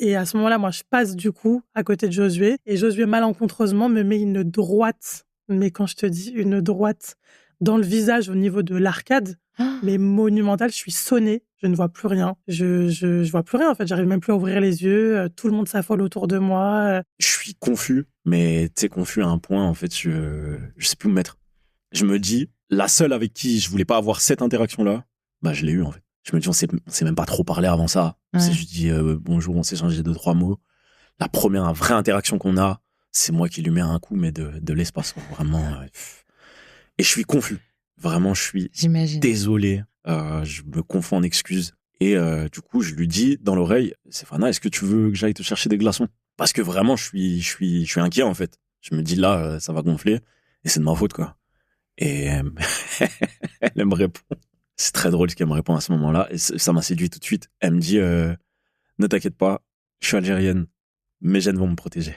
Et à ce moment-là, moi, je passe du coup à côté de Josué. Et Josué, malencontreusement, me met une droite. Mais quand je te dis une droite dans le visage au niveau de l'arcade, mais monumentale, je suis sonnée. Je ne vois plus rien. Je vois plus rien, en fait. J'arrive même plus à ouvrir les yeux. Tout le monde s'affole autour de moi. Je suis confus, mais tu sais, confus à un point, en fait, je sais plus où me mettre. Je me dis, la seule avec qui je voulais pas avoir cette interaction-là, bah, je l'ai eue, en fait. Je me dis, on s'est même pas trop parlé avant ça. On s'est juste dit, bonjour, on s'est échangé 2-3 mots. La première vraie interaction qu'on a, c'est moi qui lui mets un coup, mais de l'espace, quoi. Vraiment. Et je suis confus. Vraiment, je suis désolé. Je me confonds en excuses. Et du coup, je lui dis dans l'oreille, Stéphana, est-ce que tu veux que j'aille te chercher des glaçons? Parce que vraiment, je suis inquiet, en fait. Je me dis là, ça va gonfler. Et c'est de ma faute, quoi. Et elle me répond. C'est très drôle ce qu'elle me répond à ce moment-là. Et ça m'a séduit tout de suite. Elle me dit, ne t'inquiète pas, je suis algérienne. Mes gènes vont me protéger.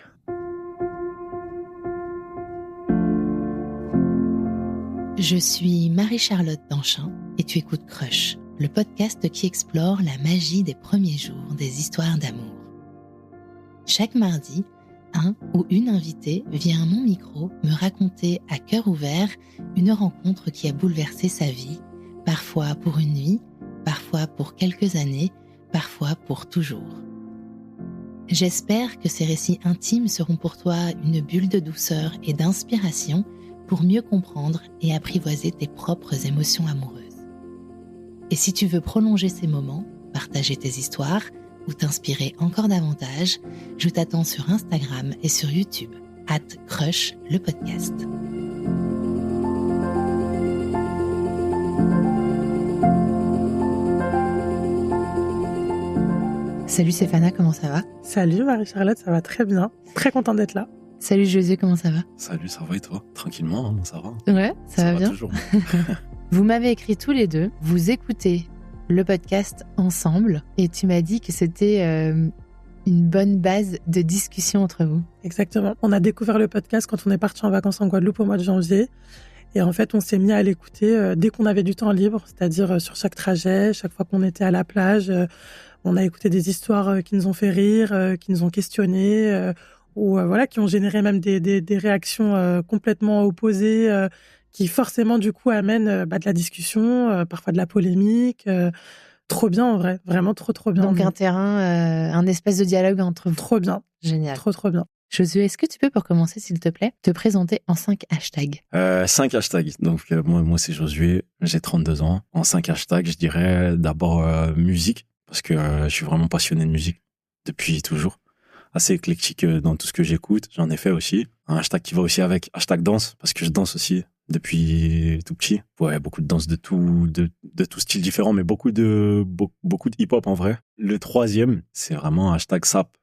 Je suis Marie-Charlotte Danchin et tu écoutes Crush, le podcast qui explore la magie des premiers jours des histoires d'amour. Chaque mardi, un ou une invitée vient à mon micro me raconter à cœur ouvert une rencontre qui a bouleversé sa vie, parfois pour une nuit, parfois pour quelques années, parfois pour toujours. J'espère que ces récits intimes seront pour toi une bulle de douceur et d'inspiration pour mieux comprendre et apprivoiser tes propres émotions amoureuses. Et si tu veux prolonger ces moments, partager tes histoires ou t'inspirer encore davantage, je t'attends sur Instagram et sur YouTube, @Crush le podcast. Salut Stéphana, comment ça va? Salut Marie-Charlotte, ça va très bien. Très contente d'être là. Salut Josué, comment ça va? Salut, ça va et toi? Tranquillement, hein, ça va. Ouais, ça va bien. Toujours. Vous m'avez écrit tous les deux, vous écoutez le podcast ensemble et tu m'as dit que c'était une bonne base de discussion entre vous. Exactement. On a découvert le podcast quand on est parti en vacances en Guadeloupe au mois de janvier. Et en fait, on s'est mis à l'écouter dès qu'on avait du temps libre, c'est-à-dire sur chaque trajet, chaque fois qu'on était à la plage. On a écouté des histoires qui nous ont fait rire, qui nous ont questionnés, ou voilà, qui ont généré même des réactions complètement opposées, qui forcément du coup amènent de la discussion, parfois de la polémique. Trop bien en vrai, vraiment trop bien. Donc un terrain, un espace de dialogue entre vous. Trop bien. Génial. Trop bien. Josué, est-ce que tu peux, pour commencer, s'il te plaît, te présenter en 5 hashtags? 5 hashtags. Donc, moi, c'est Josué. J'ai 32 ans. En 5 hashtags, je dirais d'abord musique, parce que je suis vraiment passionné de musique depuis toujours. Assez éclectique dans tout ce que j'écoute. J'en ai fait aussi. Un hashtag qui va aussi avec hashtag danse, parce que je danse aussi depuis tout petit. Ouais, beaucoup de danse de tout style différent, mais beaucoup de hip-hop en vrai. Le 3e, c'est vraiment hashtag sap.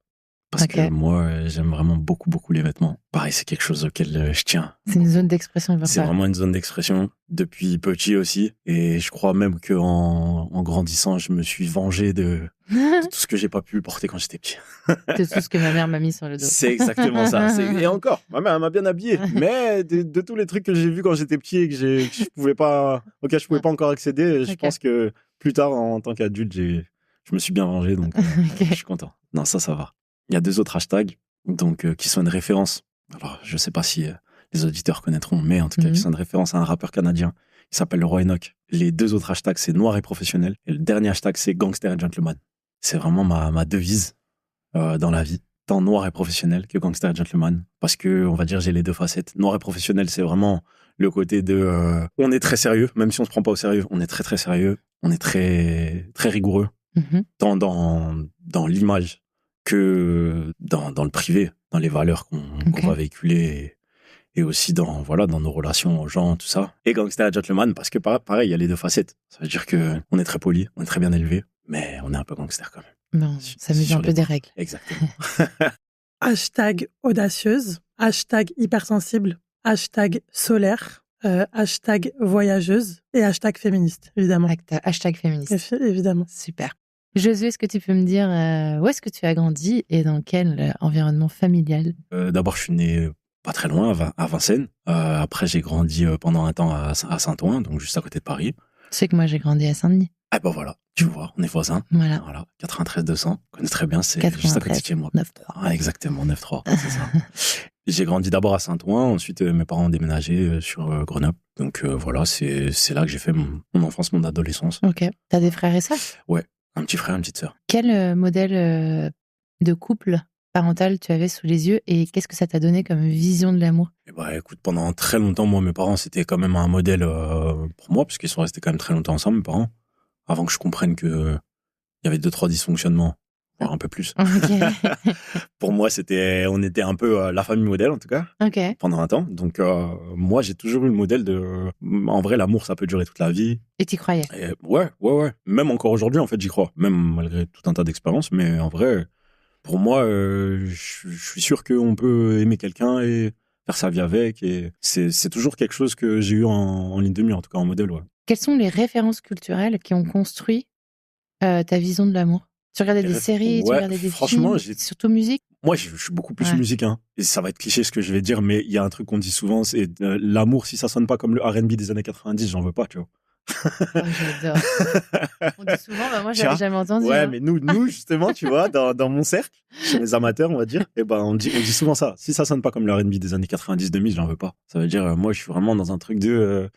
Parce que moi, j'aime vraiment beaucoup les vêtements. Pareil, c'est quelque chose auquel je tiens. C'est une zone d'expression. C'est vraiment une zone d'expression depuis petit aussi. Et je crois même qu'en grandissant, je me suis vengé de tout ce que j'ai pas pu porter quand j'étais petit. De tout ce que ma mère m'a mis sur le dos. C'est exactement ça. Et encore, ma mère m'a bien habillé. Mais de tous les trucs que j'ai vus quand j'étais petit et que je pouvais pas encore accéder, je pense que plus tard, en tant qu'adulte, je me suis bien vengé. Donc, je suis content. Non, ça va. Il y a 2 autres hashtags donc, qui sont une référence. Alors, je sais pas si les auditeurs connaîtront, mais en tout cas, qui sont une référence à un rappeur canadien qui s'appelle Roy Enoch. Les 2 autres hashtags, c'est noir et professionnel. Et le dernier hashtag, c'est gangster et gentleman. C'est vraiment ma devise dans la vie. Tant noir et professionnel que gangster et gentleman. Parce que, on va dire, j'ai les 2 facettes. Noir et professionnel, c'est vraiment le côté de... on est très sérieux, même si on se prend pas au sérieux. On est très sérieux. On est très rigoureux. Tant dans l'image que dans le privé, dans les valeurs qu'on va véhiculer et aussi dans nos relations aux gens, tout ça. Et gangster et gentleman, parce que pareil, il y a les 2 facettes. Ça veut dire que on est très poli, on est très bien élevé, mais on est un peu gangster quand même. Non, ça met un peu des règles. Exactement. Hashtag audacieuse, hashtag hypersensible, hashtag solaire, hashtag voyageuse et hashtag féministe, évidemment. Hashtag féministe. Évidemment. Super. Josué, est-ce que tu peux me dire où est-ce que tu as grandi et dans quel environnement familial? D'abord, je suis né pas très loin, à Vincennes. Après, j'ai grandi pendant un temps à Saint-Ouen, donc juste à côté de Paris. Tu sais que moi, j'ai grandi à Saint-Denis. Ah bah voilà, tu vois, on est voisins. Voilà. 93 200, on connaît très bien, c'est 93, juste à côté de chez moi. 9-3. Ah, exactement, 9-3, c'est ça. J'ai grandi d'abord à Saint-Ouen, ensuite mes parents ont déménagé sur Grenoble. Donc voilà, c'est là que j'ai fait mon enfance, mon adolescence. Ok. T'as des frères et sœurs? Ouais, un petit frère, une petite sœur. Quel modèle de couple parental tu avais sous les yeux et qu'est-ce que ça t'a donné comme vision de l'amour? Et bah écoute, pendant très longtemps, moi, mes parents, c'était quand même un modèle pour moi, puisqu'ils sont restés quand même très longtemps ensemble, mes parents, avant que je comprenne que il y avait 2-3 dysfonctionnements, voire un peu plus. Okay. Pour moi, on était un peu la famille modèle, en tout cas, pendant un temps. Donc, moi, j'ai toujours eu le modèle en vrai, l'amour, ça peut durer toute la vie. Et t'y croyais? Et ouais. Même encore aujourd'hui, en fait, j'y crois. Même malgré tout un tas d'expériences. Mais en vrai, pour moi, je suis sûr qu'on peut aimer quelqu'un et faire sa vie avec. Et c'est toujours quelque chose que j'ai eu en ligne de mire, en tout cas en modèle, ouais. Quelles sont les références culturelles qui ont construit ta vision de l'amour? Tu regardais des séries, tu regardais des films, surtout musique? Moi, je suis beaucoup plus musique, hein. Et ça va être cliché ce que je vais dire, mais il y a un truc qu'on dit souvent, c'est l'amour, si ça sonne pas comme le R&B des années 90, j'en veux pas, tu vois. Oh, j'adore. On dit souvent, moi, j'avais jamais entendu. Ouais, hein. mais nous, justement, tu vois, dans mon cercle, chez les amateurs, on va dire, et ben, on dit souvent ça. Si ça sonne pas comme le R&B des années 90-2000, j'en veux pas. Ça veut dire, moi, je suis vraiment dans un truc de,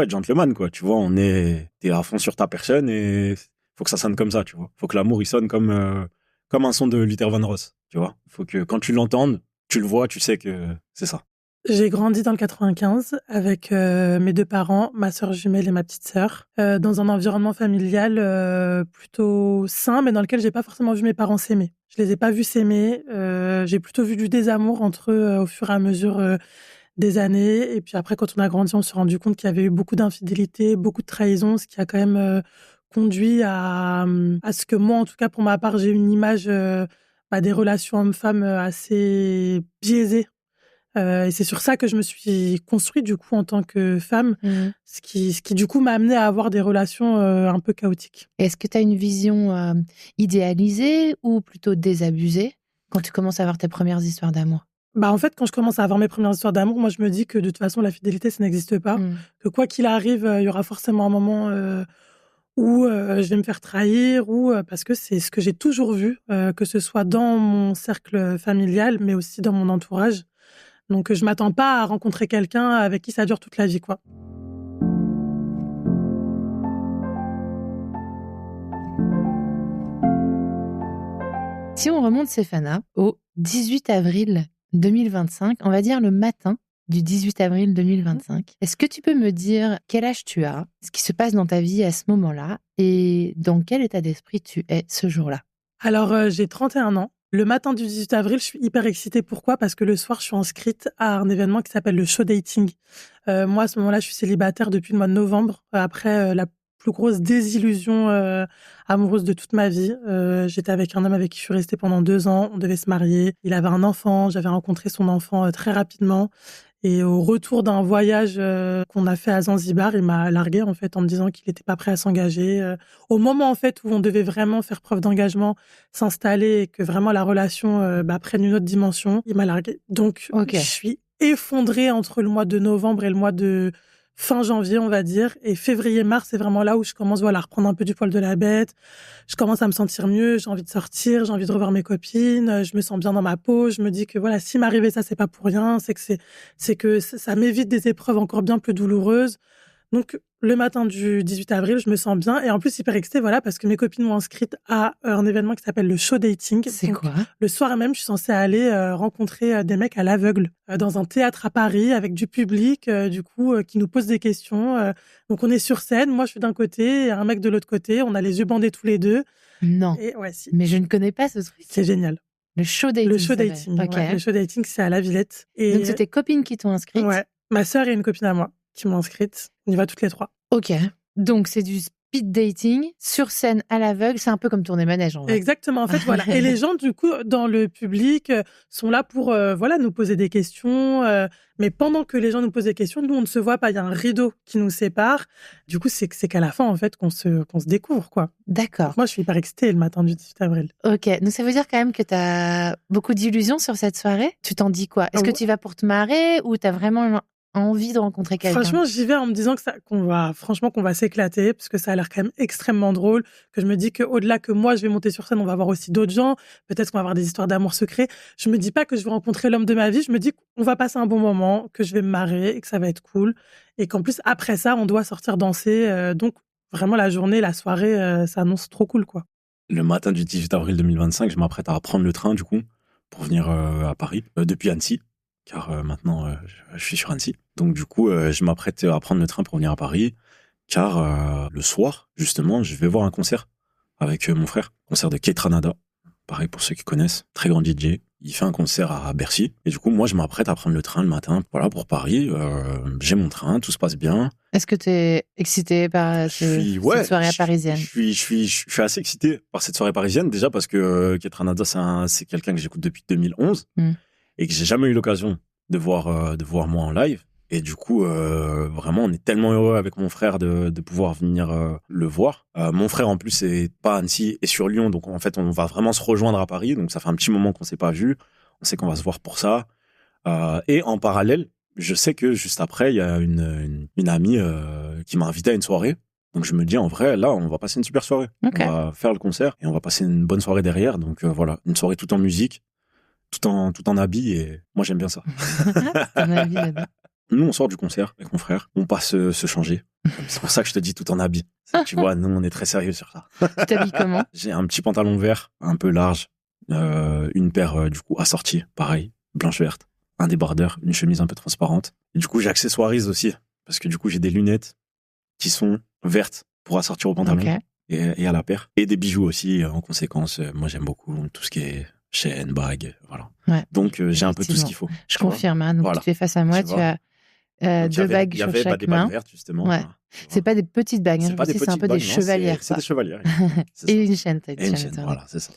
gentleman, quoi. Tu vois, t'es à fond sur ta personne et faut que ça sonne comme ça, tu vois. Faut que l'amour, il sonne comme un son de Luther Vandross, tu vois. Faut que quand tu l'entendes, tu le vois, tu sais que c'est ça. J'ai grandi dans le 95 avec mes 2 parents, ma sœur jumelle et ma petite sœur, dans un environnement familial plutôt sain, mais dans lequel j'ai pas forcément vu mes parents s'aimer. Je les ai pas vus s'aimer. J'ai plutôt vu du désamour entre eux au fur et à mesure des années. Et puis après, quand on a grandi, on s'est rendu compte qu'il y avait eu beaucoup d'infidélité, beaucoup de trahison, ce qui a quand même conduit à ce que moi, en tout cas pour ma part, j'ai une image des relations hommes-femmes assez biaisées. Et c'est sur ça que je me suis construite du coup en tant que femme, ce qui du coup m'a amenée à avoir des relations un peu chaotiques. Est-ce que tu as une vision idéalisée ou plutôt désabusée quand tu commences à avoir tes premières histoires d'amour? En fait, quand je commence à avoir mes premières histoires d'amour, moi je me dis que de toute façon la fidélité ça n'existe pas, que quoi qu'il arrive, il y aura forcément un moment où je vais me faire trahir ou parce que c'est ce que j'ai toujours vu, que ce soit dans mon cercle familial, mais aussi dans mon entourage. Donc, je m'attends pas à rencontrer quelqu'un avec qui ça dure toute la vie, quoi. Si on remonte, Stéphana, au 18 avril 2025, on va dire le matin du 18 avril 2025, est-ce que tu peux me dire quel âge tu as, ce qui se passe dans ta vie à ce moment-là et dans quel état d'esprit tu es ce jour-là? Alors, j'ai 31 ans. Le matin du 18 avril, je suis hyper excitée. Pourquoi? Parce que le soir, je suis inscrite à un événement qui s'appelle le show dating. Moi, à ce moment-là, je suis célibataire depuis le mois de novembre, après la plus grosse désillusion amoureuse de toute ma vie. J'étais avec un homme avec qui je suis restée pendant 2 ans. On devait se marier. Il avait un enfant. J'avais rencontré son enfant très rapidement. Et au retour d'un voyage qu'on a fait à Zanzibar, il m'a larguée en fait en me disant qu'il n'était pas prêt à s'engager. Au moment en fait où on devait vraiment faire preuve d'engagement, s'installer et que vraiment la relation prenne une autre dimension, il m'a larguée. Donc je suis effondrée entre le mois de novembre et le mois de fin janvier, on va dire. Et février-mars, c'est vraiment là où je commence à reprendre un peu du poil de la bête. Je commence à me sentir mieux, j'ai envie de sortir, j'ai envie de revoir mes copines, je me sens bien dans ma peau. Je me dis que voilà, si m'arrivait ça, c'est pas pour rien, c'est que ça m'évite des épreuves encore bien plus douloureuses. Donc, le matin du 18 avril, je me sens bien. Et en plus, hyper excitée, voilà, parce que mes copines m'ont inscrite à un événement qui s'appelle le show dating. C'est quoi? Le soir même, je suis censée aller rencontrer des mecs à l'aveugle dans un théâtre à Paris avec du public, qui nous pose des questions. Donc, on est sur scène. Moi, je suis d'un côté et un mec de l'autre côté. On a les yeux bandés tous les deux. Non. Et, ouais, si. Mais je ne connais pas ce truc. C'est génial. Le show dating. Le show dating. Okay. Ouais, le show dating, c'est à la Villette. Et donc, c'est tes copines qui t'ont inscrite? Ouais. Ma sœur et une copine à moi qui m'ont inscrite. On y va toutes les 3. Ok. Donc, c'est du speed dating sur scène à l'aveugle. C'est un peu comme tourner manège, en vrai. Exactement. En fait, voilà. Et les gens, du coup, dans le public, sont là pour, nous poser des questions. Mais pendant que les gens nous posent des questions, nous, on ne se voit pas. Il y a un rideau qui nous sépare. Du coup, c'est qu'à la fin, en fait, qu'on se découvre, quoi. D'accord. Donc, moi, je suis hyper excitée le matin du 18 avril. Ok. Donc, ça veut dire quand même que tu as beaucoup d'illusions sur cette soirée. Tu t'en dis quoi? Est-ce que tu y vas pour te marrer ou tu as vraiment envie de rencontrer quelqu'un? Franchement, j'y vais en me disant qu'on va s'éclater, parce que ça a l'air quand même extrêmement drôle, que je me dis qu'au-delà que moi, je vais monter sur scène, on va voir aussi d'autres gens, peut-être qu'on va avoir des histoires d'amour secret. Je me dis pas que je vais rencontrer l'homme de ma vie, je me dis qu'on va passer un bon moment, que je vais me marrer et que ça va être cool. Et qu'en plus, après ça, on doit sortir danser. Donc, vraiment, la journée, la soirée, ça annonce trop cool, quoi. Le matin du 18 avril 2025, je m'apprête à prendre le train, du coup, pour venir à Paris, depuis Annecy, car maintenant, je suis sur Annecy. Donc, du coup, je m'apprête à prendre le train pour venir à Paris, car le soir, justement, je vais voir un concert avec mon frère, concert de Kate Ranada. Pareil, pour ceux qui connaissent, très grand DJ. Il fait un concert à Bercy. Et du coup, moi, je m'apprête à prendre le train le matin, voilà, pour Paris. J'ai mon train, tout se passe bien. Est-ce que tu es excité par cette soirée parisienne? Je suis assez excité par cette soirée parisienne, déjà parce que Kate Ranada, c'est quelqu'un que j'écoute depuis 2011 et que j'ai jamais eu l'occasion de voir moi en live. Et du coup, vraiment, on est tellement heureux avec mon frère de pouvoir venir le voir. Mon frère, en plus, est pas à Annecy, est sur Lyon. Donc, en fait, on va vraiment se rejoindre à Paris. Donc, ça fait un petit moment qu'on s'est pas vu. On sait qu'on va se voir pour ça. Et en parallèle, je sais que juste après, il y a une amie qui m'a invité à une soirée. Donc, je me dis, en vrai, là, on va passer une super soirée. Okay. On va faire le concert et on va passer une bonne soirée derrière. Donc, voilà, une soirée tout en musique, tout en habits. Et moi, j'aime bien ça. Ton avis là-dedans. Nous, on sort du concert avec mon frère, on passe se changer. C'est pour ça que je te dis tout en habit. Tu vois, nous, on est très sérieux sur ça. Tu t'habilles comment? J'ai un petit pantalon vert, un peu large, une paire, du coup, assortie, pareil, blanche-verte, un débardeur, une chemise un peu transparente. Et du coup, j'accessoirise aussi, parce que du coup, j'ai des lunettes qui sont vertes pour assortir au pantalon et à la paire. Et des bijoux aussi, en conséquence. Moi, j'aime beaucoup tout ce qui est chaîne, bague, voilà. Ouais, donc, j'ai un peu tout ce qu'il faut. Je confirme, hein, donc voilà. Tu te fais face à moi, tu as... deux bagues sur chaque des main. Bagues vertes, justement. Ouais. C'est pas des petites bagues, hein, c'est un peu des chevalières. C'est des chevalières. Et une chaîne, voilà, c'est ça.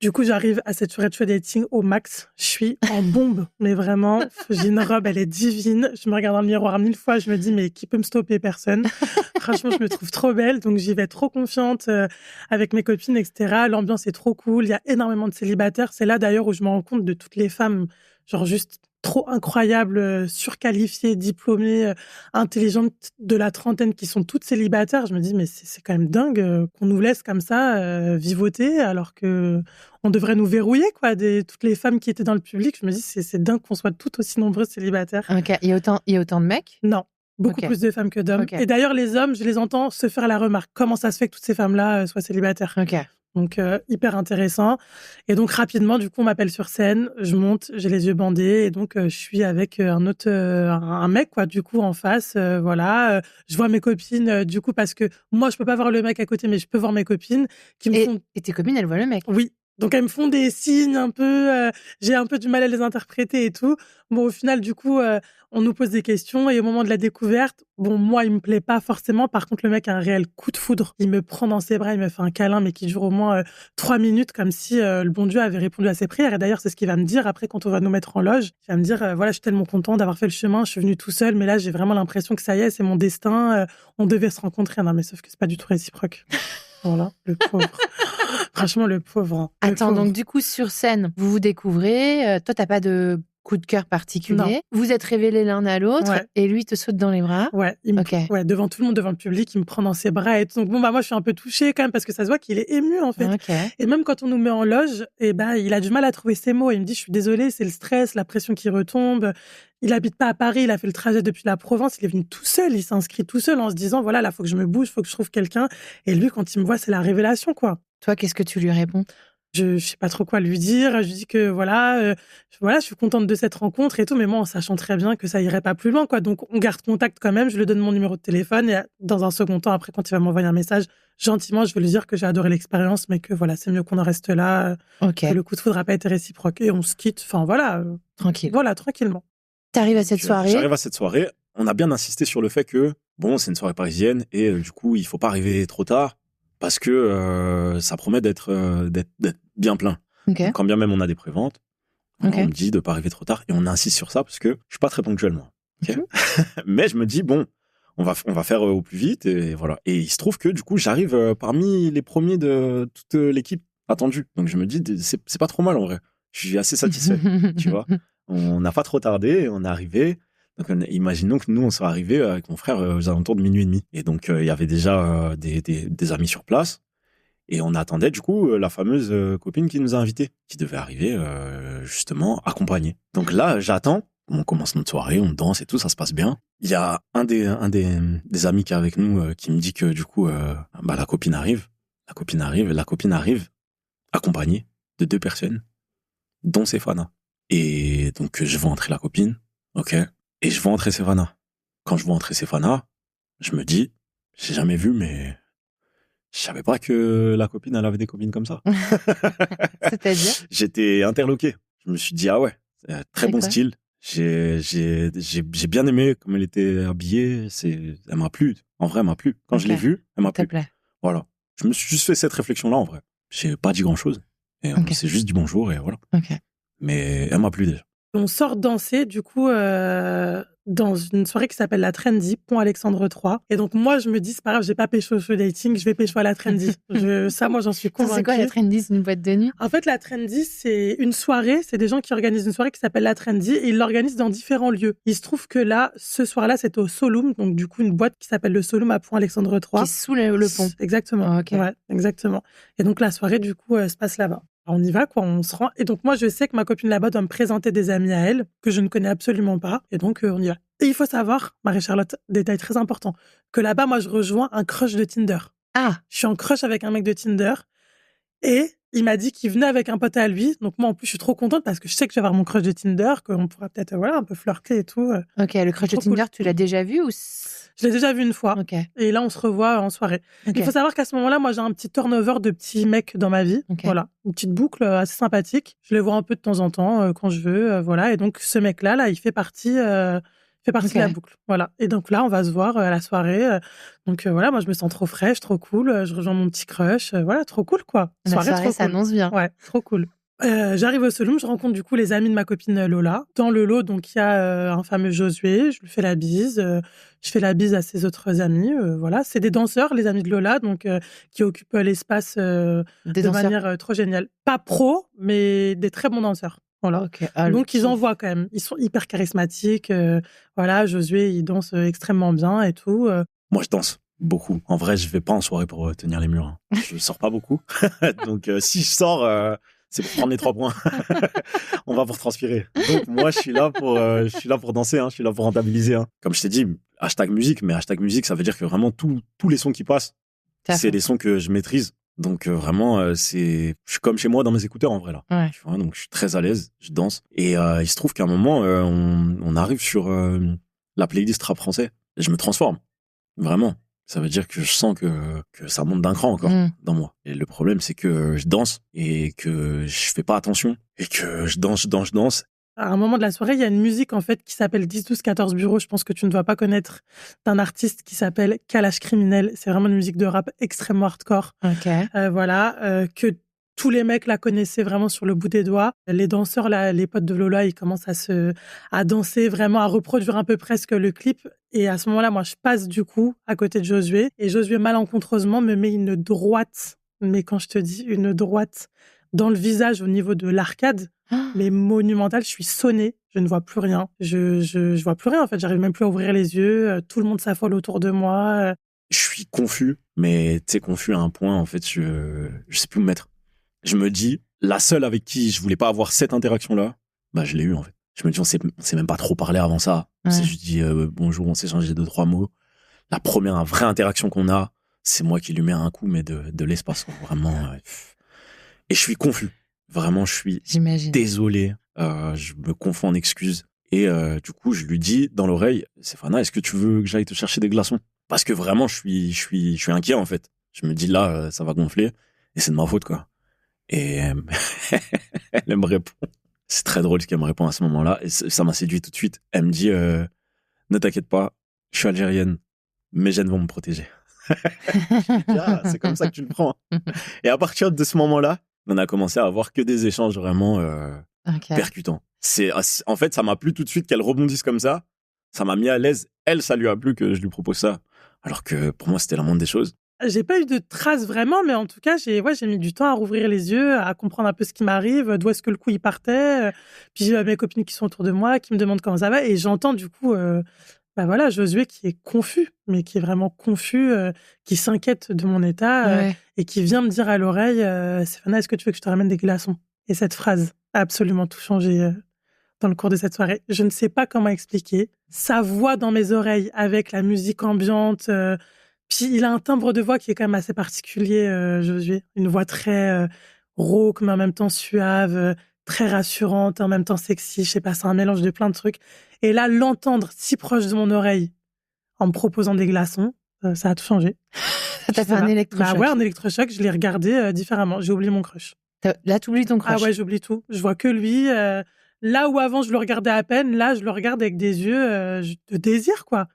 Du coup, j'arrive à cette soirée de choix dating au max. Je suis en bombe, mais vraiment, j'ai une robe, elle est divine. Je me regarde dans le miroir 1000 fois, je me dis, mais qui peut me stopper? Personne. Franchement, je me trouve trop belle, donc j'y vais trop confiante avec mes copines, etc. L'ambiance est trop cool, il y a énormément de célibataires. C'est là d'ailleurs où je me rends compte de toutes les femmes, genre juste trop incroyables, surqualifiées, diplômées, intelligentes de la trentaine qui sont toutes célibataires. Je me dis, mais c'est quand même dingue qu'on nous laisse comme ça vivoter alors que on devrait nous verrouiller, quoi. Toutes les femmes qui étaient dans le public, je me dis, c'est dingue qu'on soit toutes aussi nombreuses célibataires. Ok, il y a autant de mecs? Non. Beaucoup plus de femmes que d'hommes. Et d'ailleurs, les hommes, je les entends se faire la remarque. Comment ça se fait que toutes ces femmes-là soient célibataires? Donc, hyper intéressant. Et donc, rapidement, du coup, on m'appelle sur scène, je monte, j'ai les yeux bandés, et donc, je suis avec un mec, quoi, du coup, en face, voilà. Je vois mes copines, du coup, parce que moi, je peux pas voir le mec à côté, mais je peux voir mes copines qui me font... Et tes copines, elles voient le mec? Oui. Donc, elles me font des signes un peu, j'ai un peu du mal à les interpréter et tout. Bon, au final, du coup, on nous pose des questions et au moment de la découverte, bon, moi, il me plaît pas forcément. Par contre, le mec a un réel coup de foudre. Il me prend dans ses bras, il me fait un câlin, mais qui dure au moins 3 minutes, comme si le bon Dieu avait répondu à ses prières. Et d'ailleurs, c'est ce qu'il va me dire après quand on va nous mettre en loge. Il va me dire, voilà, je suis tellement content d'avoir fait le chemin. Je suis venu tout seul, mais là, j'ai vraiment l'impression que ça y est, c'est mon destin. On devait se rencontrer. Non, mais sauf que c'est pas du tout réciproque. Voilà, le pauvre. Franchement, le pauvre. Attends, donc du coup, sur scène, vous vous découvrez. Toi, t'as pas de coup de cœur particulier. Non. Vous êtes révélés l'un à l'autre et lui te saute dans les bras. Ouais, devant tout le monde, devant le public, il me prend dans ses bras. Et donc, bon, moi, je suis un peu touchée quand même parce que ça se voit qu'il est ému, en fait. Et même quand on nous met en loge, il a du mal à trouver ses mots. Il me dit, je suis désolée, c'est le stress, la pression qui retombe. Il habite pas à Paris, il a fait le trajet depuis la Provence, il est venu tout seul, il s'est inscrit tout seul en se disant, voilà, là, faut que je me bouge, faut que je trouve quelqu'un. Et lui, quand il me voit, c'est la révélation, quoi. Toi, qu'est-ce que tu lui réponds? Je sais pas trop quoi lui dire. Je lui dis que voilà, je suis contente de cette rencontre et tout, mais moi, en sachant très bien que ça irait pas plus loin, quoi. Donc, on garde contact quand même. Je lui donne mon numéro de téléphone et dans un second temps, après, quand il va m'envoyer un message, gentiment, je vais lui dire que j'ai adoré l'expérience, mais que voilà, c'est mieux qu'on en reste là, que le coup de foudre n'a pas été réciproque et on se quitte. Enfin, voilà. Tranquille. Voilà, tranquillement. T'arrives à cette soirée. J'arrive à cette soirée. On a bien insisté sur le fait que, bon, c'est une soirée parisienne et du coup, il faut pas arriver trop tard parce que ça promet d'être bien plein. Donc, quand bien même on a des préventes, on me dit de pas arriver trop tard et on insiste sur ça parce que je suis pas très ponctuel, moi. Mais je me dis, bon, on va faire au plus vite et voilà. Et il se trouve que du coup, j'arrive parmi les premiers de toute l'équipe attendue. Donc, je me dis, c'est pas trop mal en vrai. Je suis assez satisfait, tu vois. On n'a pas trop tardé, on est arrivé. Donc, imaginons que nous, on soit arrivés avec mon frère aux alentours de 00h30. Et donc, il y avait déjà des amis sur place. Et on attendait, du coup, la fameuse copine qui nous a invités, qui devait arriver, justement, accompagnée. Donc là, j'attends. On commence notre soirée, on danse et tout, ça se passe bien. Il y a un des amis qui est avec nous qui me dit que, du coup, la copine arrive. La copine arrive accompagnée de 2 personnes, dont Stéphana. Et donc, je vois entrer la copine, ok, et je vois entrer Stéphana. Quand je vois entrer Stéphana, je me dis, j'ai jamais vu, mais je savais pas que la copine, elle avait des copines comme ça. C'est-à-dire? J'étais interloqué. Je me suis dit, ah ouais, très bon style. J'ai bien aimé comme elle était habillée. Elle m'a plu. En vrai, elle m'a plu. Quand je l'ai vue, elle m'a plu. Voilà. Je me suis juste fait cette réflexion-là, en vrai. J'ai pas dit grand-chose. Et on s'est juste dit bonjour et voilà. Mais elle m'a plu déjà. On sort danser, du coup, dans une soirée qui s'appelle la Trendy, Pont Alexandre III. Et donc, moi, je me dis, c'est pas grave, j'ai pas pécho au dating, je vais pécho à la Trendy. Ça, moi, j'en suis convaincue. C'est quoi la Trendy? C'est une boîte de nuit? En fait, la Trendy, c'est une soirée, c'est des gens qui organisent une soirée qui s'appelle la Trendy et ils l'organisent dans différents lieux. Il se trouve que là, ce soir-là, c'était au Solum, donc du coup, une boîte qui s'appelle le Solum à Pont Alexandre III. Qui est sous le pont. Exactement. Oh, ouais, exactement. Et donc, la soirée, du coup, se passe là-bas. On y va, quoi, on se rend. Et donc, moi, je sais que ma copine là-bas doit me présenter des amis à elle, que je ne connais absolument pas. Et donc, on y va. Et il faut savoir, Marie-Charlotte, détail très important, que là-bas, moi, je rejoins un crush de Tinder. Ah! Je suis en crush avec un mec de Tinder. Et il m'a dit qu'il venait avec un pote à lui. Donc, moi, en plus, je suis trop contente parce que je sais que je vais avoir mon crush de Tinder, qu'on pourra peut-être, un peu flirter et tout. Ok, le crush de Tinder, tu l'as déjà vu ou... Je l'ai déjà vu une fois. Okay. Et là, on se revoit en soirée. Okay. Il faut savoir qu'à ce moment-là, moi, j'ai un petit turnover de petits mecs dans ma vie. Okay. Voilà. Une petite boucle assez sympathique. Je les vois un peu de temps en temps quand je veux. Voilà. Et donc, ce mec-là, il fait partie de la boucle. Voilà. Et donc là, on va se voir à la soirée. Donc voilà, moi, je me sens trop fraîche, trop cool. Je rejoins mon petit crush. Voilà, trop cool, quoi. La soirée s'annonce bien. Ouais, trop cool. J'arrive au Solum, je rencontre du coup les amis de ma copine Lola. Dans le lot, donc il y a un fameux Josué, je lui fais la bise, je fais la bise à ses autres amis. Voilà, c'est des danseurs, les amis de Lola, donc qui occupent l'espace de manière trop géniale. Pas pro, mais des très bons danseurs. Voilà. Okay. Donc ils envoient quand même. Ils sont hyper charismatiques. Voilà, Josué, il danse extrêmement bien et tout. Moi, je danse beaucoup. En vrai, je vais pas en soirée pour tenir les murs. Hein. Je sors pas beaucoup. Donc si je sors. C'est pour prendre les 3 points. On va pour transpirer. Donc, moi, je suis là pour danser, hein. Je suis là pour rentabiliser, hein. Comme je t'ai dit, #musique, mais #musique, ça veut dire que vraiment tous les sons qui passent, c'est des sons que je maîtrise. Donc, vraiment, je suis comme chez moi dans mes écouteurs, en vrai, là. Ouais. Tu vois, donc, je suis très à l'aise, je danse. Et, il se trouve qu'à un moment, on arrive sur, la playlist rap français. Et je me transforme. Vraiment. Ça veut dire que je sens que ça monte d'un cran encore dans moi. Et le problème, c'est que je danse et que je fais pas attention et que je danse. À un moment de la soirée, il y a une musique, en fait, qui s'appelle 10, 12, 14 bureaux. Je pense que tu ne dois pas connaître, d'un artiste qui s'appelle Kalash Criminel. C'est vraiment une musique de rap extrêmement hardcore. Ok. Voilà, que tous les mecs la connaissaient vraiment sur le bout des doigts. Les danseurs, là, les potes de Lola, ils commencent à danser, vraiment à reproduire un peu presque le clip. Et à ce moment-là, moi, je passe du coup à côté de Josué. Et Josué, malencontreusement, me met une droite. Mais quand je te dis une droite dans le visage au niveau de l'arcade, mais monumentale, je suis sonnée. Je ne vois plus rien. Je vois plus rien, en fait. J'arrive même plus à ouvrir les yeux. Tout le monde s'affole autour de moi. Je suis confus, mais tu sais, confus à un point, en fait, je sais plus où me mettre. Je me dis, la seule avec qui je voulais pas avoir cette interaction-là, bah, je l'ai eue, en fait. Je me dis, on s'est même pas trop parlé avant ça. Ouais. Je lui dis, bonjour, on s'est échangé 2-3 mots. La première vraie interaction qu'on a, c'est moi qui lui mets un coup, mais de l'espace, vraiment. Et je suis confus. Vraiment, je suis désolé. Je me confonds en excuses. Et du coup, je lui dis dans l'oreille, Stéphana, est-ce que tu veux que j'aille te chercher des glaçons? Parce que vraiment, je suis inquiet, en fait. Je me dis, là, ça va gonfler. Et c'est de ma faute, quoi. Et elle me répond. C'est très drôle ce qu'elle me répond à ce moment-là. Et ça m'a séduit tout de suite. Elle me dit, ne t'inquiète pas, je suis algérienne, mes gènes vont me protéger. C'est comme ça que tu le prends. Et à partir de ce moment-là, on a commencé à avoir que des échanges vraiment percutants. En fait, ça m'a plu tout de suite qu'elle rebondisse comme ça. Ça m'a mis à l'aise. Elle, ça lui a plu que je lui propose ça. Alors que pour moi, c'était la moindre des choses. J'ai pas eu de traces vraiment, mais en tout cas, j'ai mis du temps à rouvrir les yeux, à comprendre un peu ce qui m'arrive, d'où est-ce que le coup il partait. Puis j'ai mes copines qui sont autour de moi, qui me demandent comment ça va, et j'entends du coup, Josué qui est confus, mais qui est vraiment confus, qui s'inquiète de mon état, et qui vient me dire à l'oreille, Stéphana, est-ce que tu veux que je te ramène des glaçons? Et cette phrase a absolument tout changé dans le cours de cette soirée. Je ne sais pas comment expliquer. Sa voix dans mes oreilles avec la musique ambiante. Puis il a un timbre de voix qui est quand même assez particulier, Josué. Une voix très rauque, mais en même temps suave, très rassurante, en même temps sexy. Je sais pas, c'est un mélange de plein de trucs. Et là, l'entendre si proche de mon oreille en me proposant des glaçons, ça a tout changé. T'as fait un électrochoc. Bah ouais, un électrochoc. Je l'ai regardé différemment. J'ai oublié mon crush. Là, t'oublies ton crush. Ah ouais, j'oublie tout. Je vois que lui. Là où avant, je le regardais à peine, là, je le regarde avec des yeux de désir, quoi.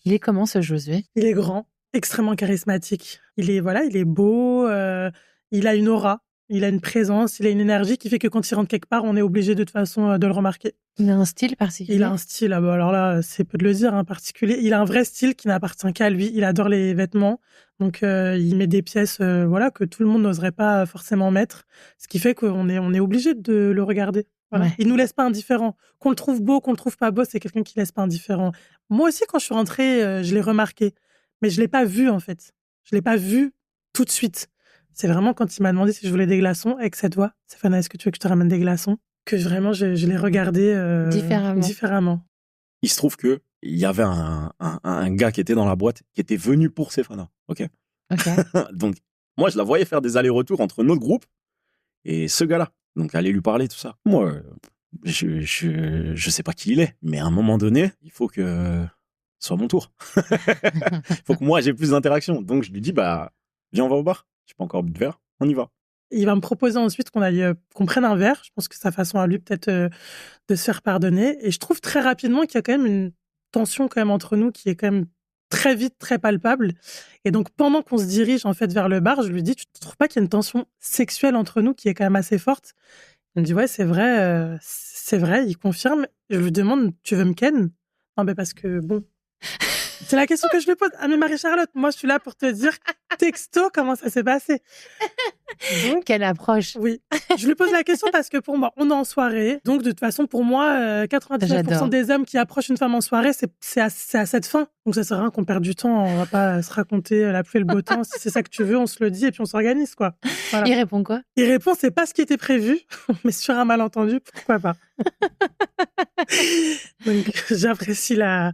Il est comment, ce Josué? Il est grand, extrêmement charismatique. Il est beau, il a une aura, il a une présence, il a une énergie qui fait que quand il rentre quelque part, on est obligé de toute façon de le remarquer. Il a un style particulier? Il a un style, alors là, c'est peu de le dire, particulier. Il a un vrai style qui n'appartient qu'à lui. Il adore les vêtements, donc il met des pièces que tout le monde n'oserait pas forcément mettre, ce qui fait qu'on est obligé de le regarder. Voilà. Ouais. Il nous laisse pas indifférents. Qu'on le trouve beau, qu'on le trouve pas beau, c'est quelqu'un qui laisse pas indifférent. Moi aussi, quand je suis rentrée, je l'ai remarqué, mais je l'ai pas vu en fait. Je l'ai pas vu tout de suite. C'est vraiment quand il m'a demandé si je voulais des glaçons avec cette voix. Stéphana, est-ce que tu veux que je te ramène des glaçons? Que vraiment je l'ai regardé différemment. Il se trouve que il y avait un gars qui était dans la boîte, qui était venu pour Stéphana. Ok. Donc moi, je la voyais faire des allers-retours entre notre groupe et ce gars-là. Donc, aller lui parler, tout ça. Moi, je sais pas qui il est, mais à un moment donné, il faut que ce soit mon tour. Il faut que moi, j'ai plus d'interaction. Donc, je lui dis, viens, on va au bar. J'ai pas encore bu de verre, on y va. Il va me proposer ensuite qu'on prenne un verre. Je pense que c'est sa façon à lui, peut-être, de se faire pardonner. Et je trouve très rapidement qu'il y a quand même une tension quand même entre nous qui est quand même très vite, très palpable. Et donc, pendant qu'on se dirige en fait vers le bar, je lui dis, tu ne trouves pas qu'il y a une tension sexuelle entre nous qui est quand même assez forte? Il me dit, ouais, c'est vrai, il confirme. Je lui demande, tu veux me ken? Non, mais parce que, bon, c'est la question que je lui pose. Ah, mais Marie-Charlotte, moi, je suis là pour te dire, texto, comment ça s'est passé. Donc, quelle approche. Oui, je lui pose la question parce que pour moi, on est en soirée. Donc, de toute façon, pour moi, 99% des hommes qui approchent une femme en soirée, c'est à cette fin. Donc, ça sert à rien qu'on perde du temps. On va pas se raconter la pluie et le beau temps. Si c'est ça que tu veux, on se le dit et puis on s'organise, quoi. Voilà. Il répond quoi? Il répond, c'est pas ce qui était prévu, mais sur un malentendu, pourquoi pas. Donc, j'apprécie la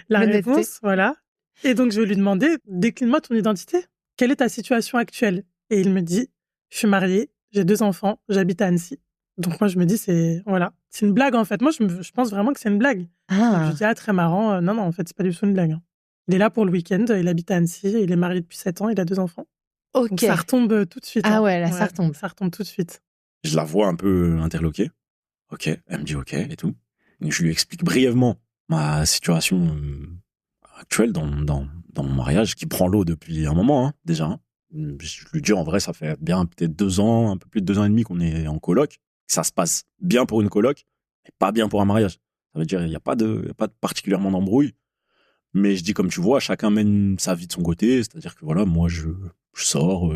réponse, voilà. Et donc, je vais lui demander, décline-moi ton identité. Quelle est ta situation actuelle? Et il me dit, je suis mariée, j'ai 2 enfants, j'habite à Annecy. Donc moi, je me dis, c'est une blague en fait. Moi, je pense vraiment que c'est une blague. Donc, je dis, très marrant. Non, en fait, c'est pas du tout une blague. Il est là pour le week-end, il habite à Annecy, il est marié depuis 7 ans, il a 2 enfants. Ok. Donc ça retombe tout de suite. Ah ouais, là, ça retombe. Ça retombe tout de suite. Je la vois un peu interloquée. Ok, elle me dit ok et tout. Et je lui explique brièvement ma situation actuelle dans mon mariage, qui prend l'eau depuis un moment, déjà. Je lui dis, en vrai, ça fait bien peut-être 2 ans, un peu plus de 2 ans et demi qu'on est en coloc. Ça se passe bien pour une coloc, mais pas bien pour un mariage. Ça veut dire, il n'y a pas de particulièrement d'embrouille. Mais je dis, comme tu vois, chacun mène sa vie de son côté. C'est-à-dire que voilà, moi, je sors,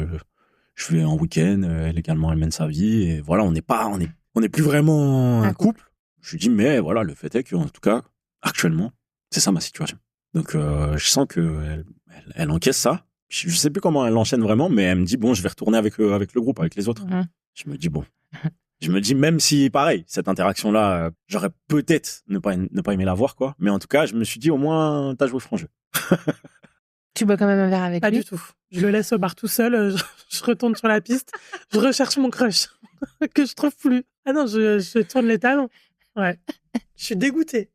je vais en week-end, elle également, elle mène sa vie. Et voilà, on n'est plus vraiment un couple. Je lui dis, mais voilà, le fait est qu'en tout cas, actuellement, c'est ça ma situation. Donc, je sens qu'elle encaisse ça. Je sais plus comment elle enchaîne vraiment, mais elle me dit, bon, je vais retourner avec le groupe, avec les autres. Je me dis, bon. Je me dis, même si, pareil, cette interaction-là, j'aurais peut-être ne pas aimé la voir, quoi. Mais en tout cas, je me suis dit, au moins, t'as joué franc jeu. Tu bois quand même un verre avec lui? Pas du tout. Je le laisse au bar tout seul, je retourne sur la piste, je recherche mon crush, que je trouve plus. Ah non, je tourne les talons. Ouais. Je suis dégoûtée.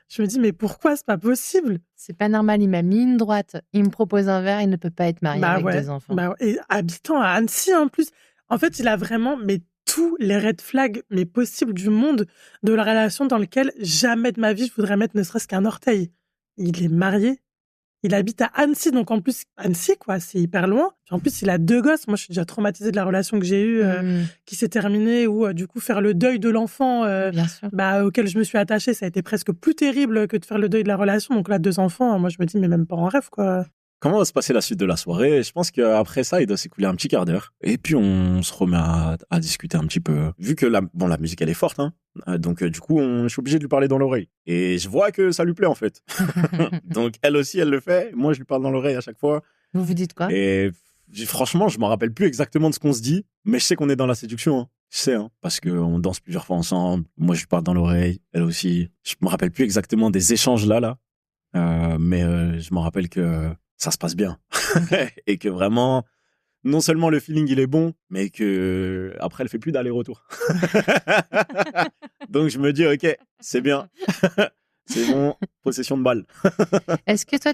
Je me dis, mais pourquoi c'est pas possible? C'est pas normal, il m'a mis une droite, il me propose un verre, il ne peut pas être marié avec 2 enfants. Et habitant à Annecy en plus. En fait, il a vraiment tous les red flags possibles du monde de la relation dans laquelle jamais de ma vie je voudrais mettre ne serait-ce qu'un orteil. Il est marié, il habite à Annecy, donc en plus, Annecy, quoi, c'est hyper loin. Puis en plus, il a 2 gosses. Moi, je suis déjà traumatisée de la relation que j'ai eue, qui s'est terminée, où du coup, faire le deuil de l'enfant auquel je me suis attachée, ça a été presque plus terrible que de faire le deuil de la relation. Donc là, 2 enfants, moi, je me dis, mais même pas en rêve, quoi. comment va se passer la suite de la soirée? Je pense qu'après ça, il doit s'écouler un petit quart d'heure. Et puis, on se remet à discuter un petit peu. Vu que la musique, elle est forte, hein. Donc, du coup, je suis obligé de lui parler dans l'oreille. Et je vois que ça lui plaît, en fait. Donc, elle aussi, elle le fait. Moi, je lui parle dans l'oreille à chaque fois. Vous vous dites quoi? Et franchement, je me rappelle plus exactement de ce qu'on se dit, mais je sais qu'on est dans la séduction, hein. Je sais, hein, parce qu'on danse plusieurs fois ensemble. Moi, je lui parle dans l'oreille, elle aussi. Je me rappelle plus exactement des échanges là. Mais je me rappelle que ça se passe bien. Et que vraiment, non seulement le feeling, il est bon, mais que après, elle fait plus d'aller-retour. Donc, je me dis, OK, c'est bien. C'est bon, possession de balle. Est-ce que toi,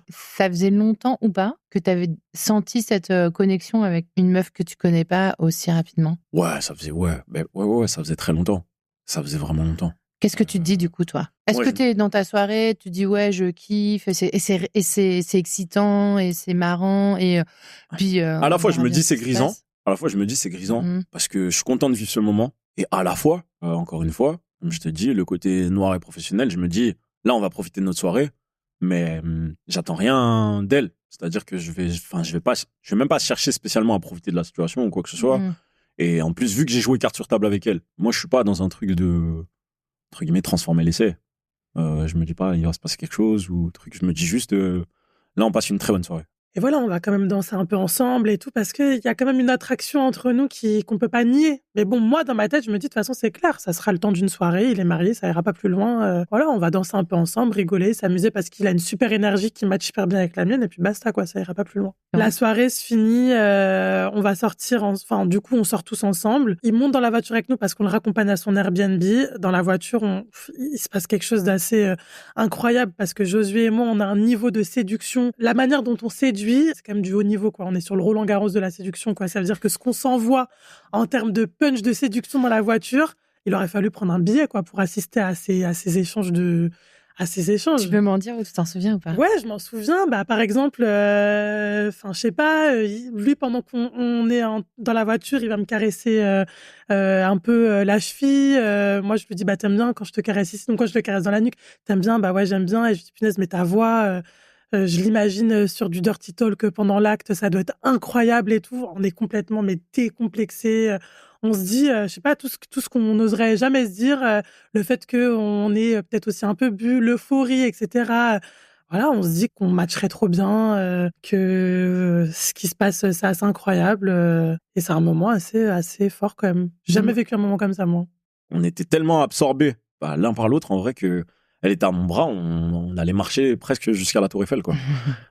ça faisait longtemps ou pas que tu avais senti cette connexion avec une meuf que tu connais pas aussi rapidement? Ouais, ça faisait très longtemps. Ça faisait vraiment longtemps. Qu'est-ce que tu te dis du coup, toi? Est-ce que tu es dans ta soirée, tu dis ouais, je kiffe, et c'est excitant, et c'est marrant, et puis... à la fois, je me dis c'est grisant. À la fois, je me dis c'est grisant parce que je suis content de vivre ce moment. Et à la fois, encore une fois, comme je te dis, le côté noir et professionnel, je me dis, là, on va profiter de notre soirée, mais j'attends rien d'elle. C'est-à-dire que je vais même pas chercher spécialement à profiter de la situation ou quoi que ce soit. Et en plus, vu que j'ai joué carte sur table avec elle, moi, je suis pas dans un truc de, entre guillemets, transformer l'essai. Je me dis pas, il va se passer quelque chose ou truc. Je me dis juste, là, on passe une très bonne soirée. Et voilà, on va quand même danser un peu ensemble et tout, parce qu'il y a quand même une attraction entre nous qu'on peut pas nier. Mais bon, moi, dans ma tête, je me dis, de toute façon, c'est clair, ça sera le temps d'une soirée, il est marié, ça ira pas plus loin. Voilà, on va danser un peu ensemble, rigoler, s'amuser, parce qu'il a une super énergie qui matche super bien avec la mienne, et puis basta, quoi, ça ira pas plus loin. La soirée se finit, on va sortir, du coup, on sort tous ensemble. Il monte dans la voiture avec nous parce qu'on le raccompagne à son Airbnb. Dans la voiture, il se passe quelque chose d'assez incroyable, parce que Josué et moi, on a un niveau de séduction. La manière dont on séduit, c'est quand même du haut niveau, quoi. On est sur le Roland-Garros de la séduction, quoi. Ça veut dire que ce qu'on s'envoie en termes de punch de séduction dans la voiture, il aurait fallu prendre un billet, quoi, pour assister à ces échanges. Tu peux m'en dire, ou tu t'en souviens ou pas? Ouais, je m'en souviens. Par exemple, je sais pas, lui, pendant qu'on est dans la voiture, il va me caresser un peu la cheville. Moi, je lui dis, t'aimes bien quand je te caresse ici? Donc, quand je le caresse dans la nuque, t'aimes bien? Ouais, j'aime bien. Et je dis, punaise, mais ta voix... je l'imagine sur du dirty talk pendant l'acte, ça doit être incroyable et tout. On est complètement décomplexé. On se dit, je sais pas, tout ce qu'on n'oserait jamais se dire, le fait qu'on ait peut-être aussi un peu bu, l'euphorie, etc. Voilà, on se dit qu'on matcherait trop bien, que ce qui se passe, c'est assez incroyable. Et c'est un moment assez fort quand même. J'ai jamais vécu un moment comme ça, moi. On était tellement absorbés l'un par l'autre, en vrai, que elle était à mon bras, on allait marcher presque jusqu'à la Tour Eiffel, quoi.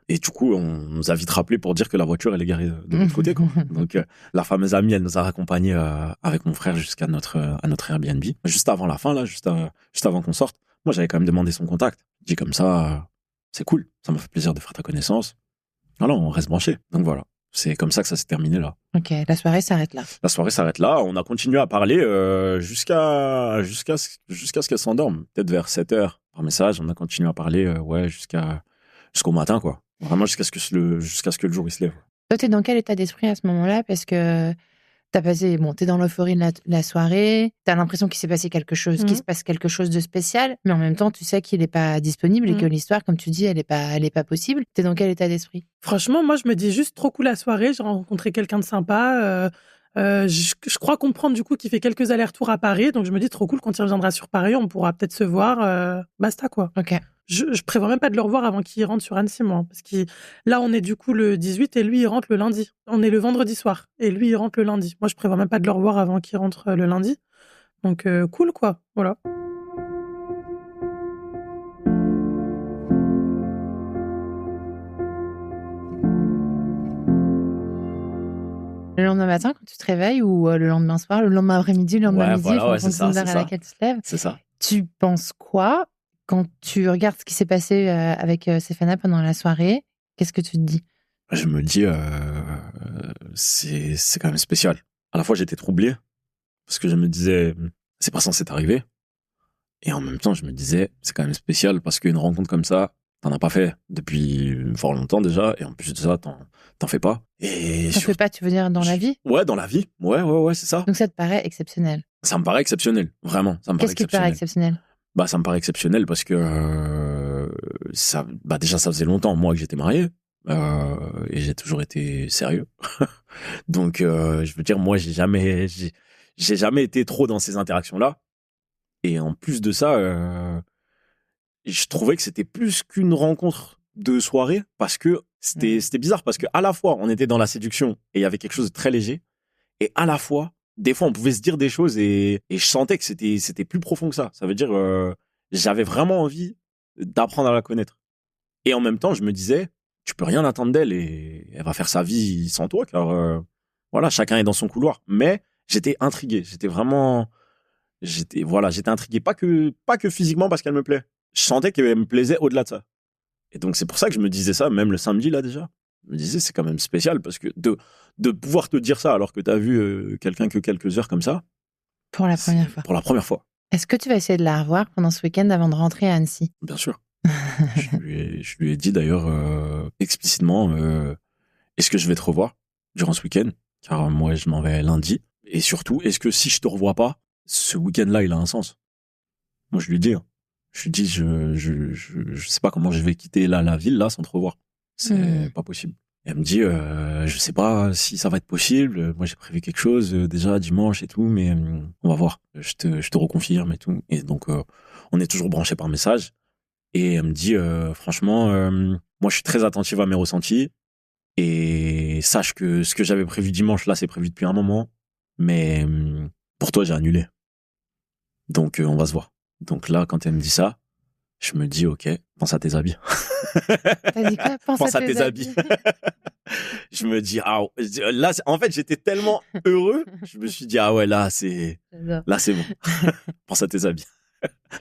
Et du coup, on nous a vite rappelé pour dire que la voiture, elle est garée de l'autre côté, quoi. Donc, la fameuse amie, elle nous a raccompagnés avec mon frère jusqu'à notre Airbnb. Juste avant la fin, là, juste avant qu'on sorte, moi, j'avais quand même demandé son contact. Je dis comme ça, c'est cool, ça m'a fait plaisir de faire ta connaissance. Voilà, on reste branchés. Donc voilà. C'est comme ça que ça s'est terminé là. Ok, la soirée s'arrête là. La soirée s'arrête là. On a continué à parler jusqu'à ce qu'elle s'endorme. Peut-être vers 7h par message. On a continué à parler jusqu'au matin, quoi. Vraiment jusqu'à ce que le jour il se lève. Toi, t'es dans quel état d'esprit à ce moment-là? Parce que t'es dans l'euphorie de la soirée, t'as l'impression qu'il s'est passé quelque chose, qu'il se passe quelque chose de spécial, mais en même temps, tu sais qu'il n'est pas disponible et que l'histoire, comme tu dis, elle est pas possible. T'es dans quel état d'esprit? Franchement, moi, je me dis juste trop cool la soirée, j'ai rencontré quelqu'un de sympa, je crois comprendre du coup qu'il fait quelques allers-retours à Paris, donc je me dis trop cool, quand il reviendra sur Paris, on pourra peut-être se voir, basta, quoi. Ok. Je prévois même pas de le revoir avant qu'il rentre sur Annecy, moi. Parce que là, on est du coup le 18 et lui, il rentre le lundi. On est le vendredi soir et lui, il rentre le lundi. Moi, je prévois même pas de le revoir avant qu'il rentre le lundi. Donc, cool, quoi. Voilà. Le lendemain matin, quand tu te réveilles, ou le lendemain soir, le lendemain après-midi, le lendemain midi, en fonction de l'heure à laquelle tu te lèves. C'est ça. Tu penses quoi quand tu regardes ce qui s'est passé avec Stéphana pendant la soirée? Qu'est-ce que tu te dis? Je me dis, c'est quand même spécial. À la fois, j'étais troublé parce que je me disais, c'est pas censé t'arriver. Et en même temps, je me disais, c'est quand même spécial parce qu'une rencontre comme ça, t'en as pas fait depuis fort longtemps déjà. Et en plus de ça, t'en fais pas. Et t'en fais pas, tu veux dire dans la vie? Ouais, dans la vie. Ouais, c'est ça. Donc ça te paraît exceptionnel? Ça me paraît exceptionnel, vraiment. Qu'est-ce qui te paraît exceptionnel? Ça me paraît exceptionnel parce que déjà, ça faisait longtemps, moi, que j'étais marié. Et j'ai toujours été sérieux. Donc, je veux dire, moi, j'ai jamais été trop dans ces interactions-là. Et en plus de ça, je trouvais que c'était plus qu'une rencontre de soirée, parce que c'était bizarre, parce que à la fois, on était dans la séduction et il y avait quelque chose de très léger, et à la fois, des fois, on pouvait se dire des choses et je sentais que c'était plus profond que ça. Ça veut dire, j'avais vraiment envie d'apprendre à la connaître. Et en même temps, je me disais, tu peux rien attendre d'elle et elle va faire sa vie sans toi, car voilà, chacun est dans son couloir. Mais j'étais intrigué, j'étais intrigué, pas que physiquement parce qu'elle me plaît. Je sentais qu'elle me plaisait au-delà de ça. Et donc c'est pour ça que je me disais ça, même le samedi là déjà. Je me disais, c'est quand même spécial, parce que de pouvoir te dire ça alors que t'as vu quelqu'un que quelques heures comme ça. Pour la première fois. Pour la première fois. Est-ce que tu vas essayer de la revoir pendant ce week-end avant de rentrer à Annecy? Bien sûr. je lui ai dit d'ailleurs explicitement, est-ce que je vais te revoir durant ce week-end? Car moi, je m'en vais lundi. Et surtout, est-ce que si je te revois pas, ce week-end-là, il a un sens? Moi, je lui dis, je sais pas comment je vais quitter la ville là sans te revoir. C'est pas possible. Et elle me dit, je sais pas si ça va être possible. Moi, j'ai prévu quelque chose déjà dimanche et tout, mais on va voir. Je te reconfirme et tout. Et donc, on est toujours branchés par message. Et elle me dit, franchement, moi, je suis très attentive à mes ressentis. Et sache que ce que j'avais prévu dimanche, là, c'est prévu depuis un moment. Mais pour toi, j'ai annulé. Donc, on va se voir. Donc là, quand elle me dit ça, je me dis, ok, pense à tes habits. T'as dit quoi? Pense à tes habits. Je me dis, là, en fait, j'étais tellement heureux. Je me suis dit, ah ouais, là, c'est bon. Pense à tes habits.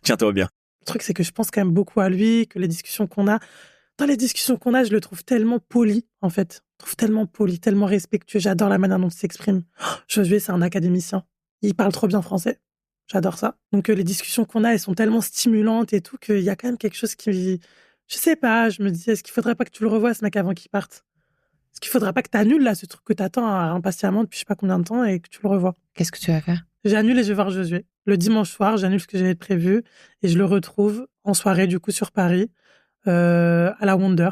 Tiens-toi bien. Le truc, c'est que je pense quand même beaucoup à lui, que dans les discussions qu'on a, je le trouve tellement poli, en fait. Je le trouve tellement poli, tellement respectueux. J'adore la manière dont il s'exprime. Josué, c'est un académicien. Il parle trop bien français. J'adore ça. Donc, les discussions qu'on a, elles sont tellement stimulantes et tout, qu'il y a quand même quelque chose qui... Je sais pas, je me dis, est-ce qu'il faudrait pas que tu le revoies, ce mec, avant qu'il parte? Est-ce qu'il faudrait pas que tu annules, là, ce truc que t'attends impatiemment depuis je sais pas combien de temps et que tu le revois? Qu'est-ce que tu vas faire? J'annule et je vais voir Josué. Le dimanche soir, j'annule ce que j'avais prévu et je le retrouve en soirée, du coup, sur Paris, à la Wonder.